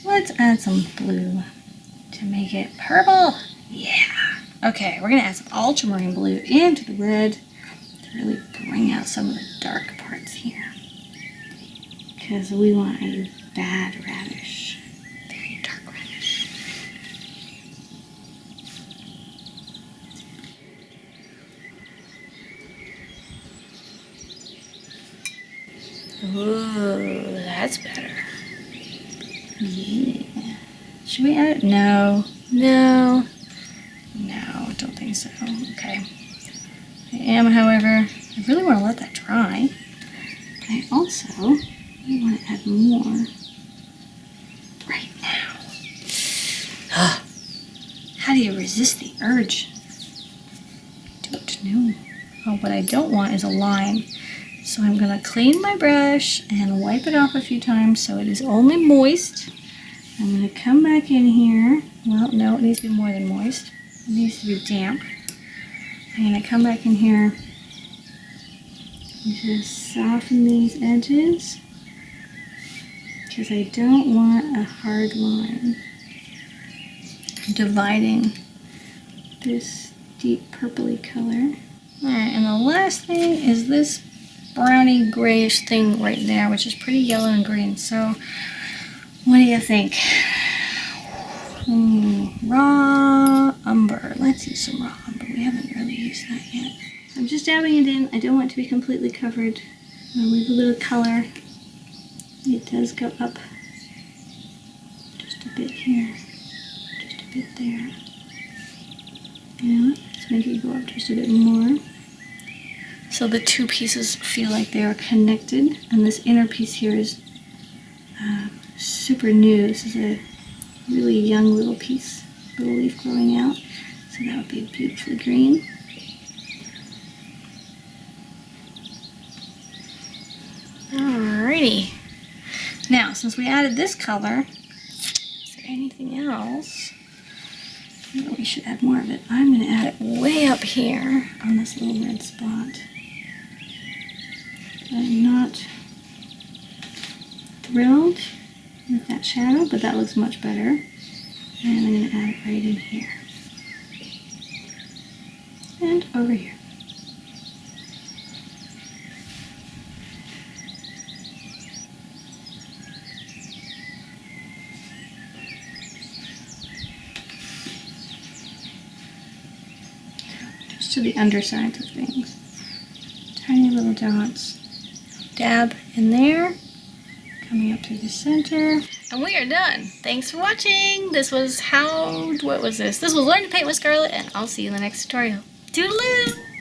Let's add some blue to make it purple. Yeah. Okay, we're gonna add some ultramarine blue into the red to really bring out some of the dark parts here. Because we want a bad radish. Very dark radish. Ooh, that's better. Yeah. Should we add it? No. No. No, don't think so. Okay. I am, however, I really want to let that dry. But I also really want to add more right now. How do you resist the urge? Don't know. Oh, what I don't want is a line. So I'm going to clean my brush and wipe it off a few times so it is only moist. I'm going to come back in here. Well, no, it needs to be more than moist. It needs to be damp. I'm going to come back in here and just soften these edges because I don't want a hard line dividing this deep purpley color. Alright, and the last thing is this browny grayish thing right there, which is pretty yellow and green. So what do you think? Raw umber. Let's use some raw umber. We haven't really used that yet. I'm just dabbing it in. I don't want it to be completely covered. I'll leave a little color. It does go up just a bit here, just a bit there. You know, let's make it go up just a bit more. So so the two pieces feel like they are connected. And this inner piece here is super new. This is a really young little piece, little leaf growing out. So that would be beautifully green. Alrighty. Now, since we added this color, is there anything else? We should add more of it. I'm going to add it way up here on this little red spot. I'm not thrilled with that shadow, but that looks much better. And I'm going to add it right in here. And over here. To the undersides of things. Tiny little dots. Dab in there. Coming up through the center. And we are done. Thanks for watching. This was what was this? This was Learn to Paint with Scarlett, and I'll see you in the next tutorial. Toodaloo!